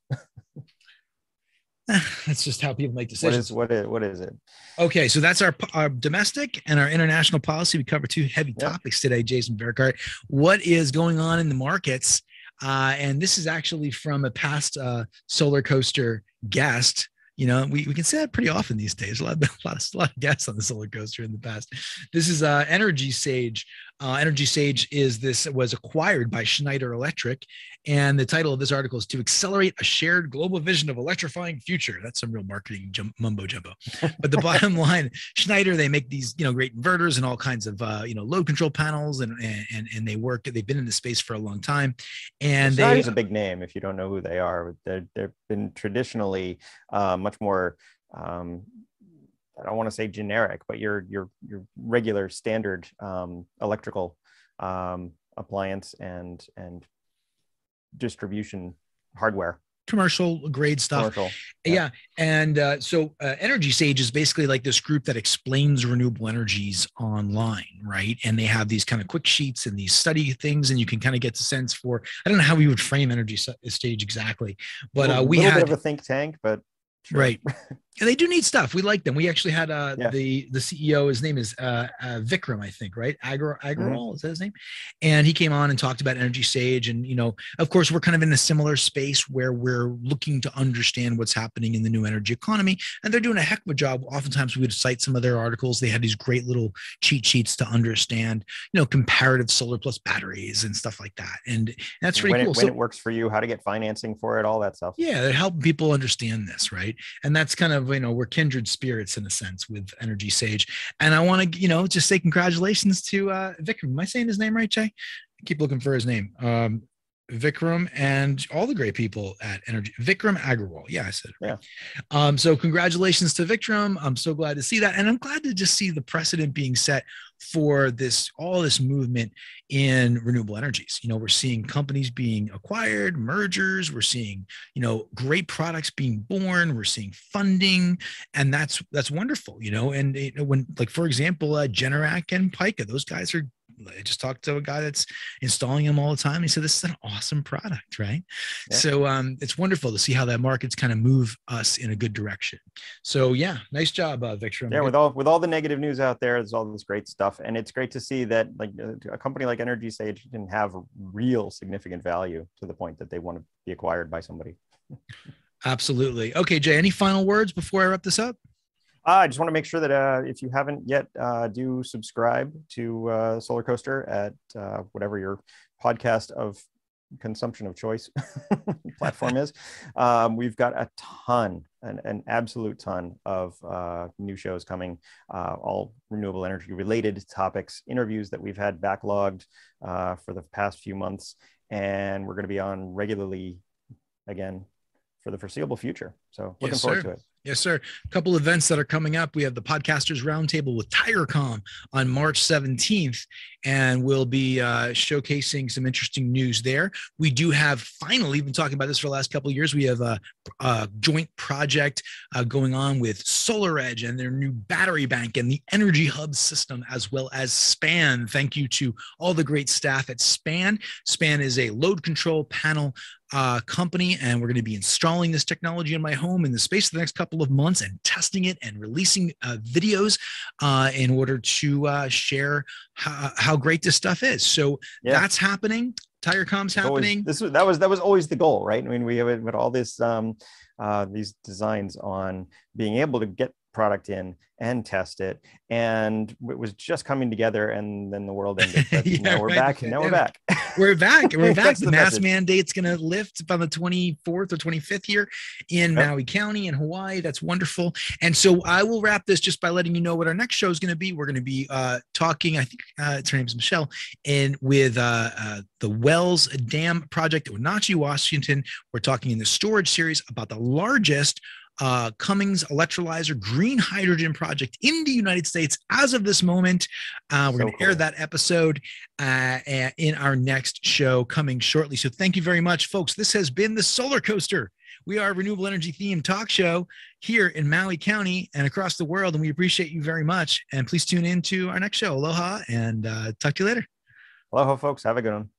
That's just how people make decisions. What is it? Okay, so that's our domestic and our international policy. We cover two heavy topics today, Jason Verkart. What is going on in the markets? And this is actually from a past Solar Coaster guest, You know, we can say that pretty often these days. A lot of guests on the solar coaster in the past. This is Energy Sage. Energy Sage was acquired by Schneider Electric, and the title of this article is "To Accelerate a Shared Global Vision of Electrifying Future." That's some real marketing mumbo jumbo. But the bottom line, Schneider, they make these great inverters and all kinds of load control panels, and they work. They've been in the space for a long time, and Schneider's a big name if you don't know who they are. They've been traditionally much more. I don't want to say generic, but your regular standard electrical appliance and distribution hardware. Commercial grade stuff. Yeah. And so Energy Sage is basically like this group that explains renewable energies online, right? And they have these kind of quick sheets and these study things, and you can kind of get the sense for, I don't know how we would frame Energy Sage exactly, but we had a bit of a think tank, but sure. Right. And they do neat stuff. We like them. We actually had the CEO, his name is Vikram, I think, right? Agarwal, is that his name? And he came on and talked about Energy Sage. And, of course, we're kind of in a similar space where we're looking to understand what's happening in the new energy economy. And they're doing a heck of a job. Oftentimes we would cite some of their articles. They had these great little cheat sheets to understand, comparative solar plus batteries and stuff like that. And that's pretty cool. When it works for you, how to get financing for it, all that stuff. Yeah, they help people understand this, right? And that's kind of, we're kindred spirits in a sense with Energy Sage. And I want to, just say congratulations to Vikram. Am I saying his name right, Jay? I keep looking for his name. Vikram and all the great people at Energy. Vikram Agarwal. Yeah, I said it right. Yeah. So congratulations to Vikram. I'm so glad to see that. And I'm glad to just see the precedent being set for all this movement in renewable energies. We're seeing companies being acquired, mergers, we're seeing, great products being born, we're seeing funding, and that's wonderful, and when, like, for example, Generac and Pika, those guys are, I just talked to a guy that's installing them all the time. He said, this is an awesome product, right? Yeah. So it's wonderful to see how that market's kind of move us in a good direction. So yeah, nice job, Vikram. Yeah, with all the negative news out there, there's all this great stuff. And it's great to see that like a company like Energy Sage can have real significant value to the point that they want to be acquired by somebody. Absolutely. Okay, Jay, any final words before I wrap this up? I just want to make sure that if you haven't yet, do subscribe to Solar Coaster at whatever your podcast of consumption of choice platform is. We've got a ton, an absolute ton of new shows coming, all renewable energy related topics, interviews that we've had backlogged for the past few months. And we're going to be on regularly again for the foreseeable future. So looking forward to it. Yes, sir. A couple events that are coming up. We have the Podcasters Roundtable with TigerCom on March 17th, and we'll be showcasing some interesting news there. We do have, finally, been talking about this for the last couple of years, we have a joint project going on with SolarEdge and their new battery bank and the Energy Hub system, as well as SPAN. Thank you to all the great staff at SPAN. SPAN is a load control panel company, and we're going to be installing this technology in my home in the space of the next couple of months and testing it and releasing videos in order to share how great this stuff is. So that's happening. TigerCom's happening. That was always the goal, right? I mean, we have all this these designs on being able to get product in and test it, and it was just coming together, and then the world ended. But now we're back. Now we're back. We're back. The mask mandate's going to lift on the 24th or 25th here in Maui County in Hawaii. That's wonderful. And so I will wrap this just by letting you know what our next show is going to be. We're going to be talking, I think her name's Michelle, and with the Wells Dam project in Wenatchee, Washington. We're talking in the storage series about the largest Cummings electrolyzer green hydrogen project in the United States as of this moment. We're going to air that episode in our next show coming shortly. So thank you very much, folks. This has been the Solar Coaster. We are a renewable energy themed talk show here in Maui County and across the world, and we appreciate you very much. And please tune in to our next show. Aloha, and talk to you later. Aloha, folks. Have a good one.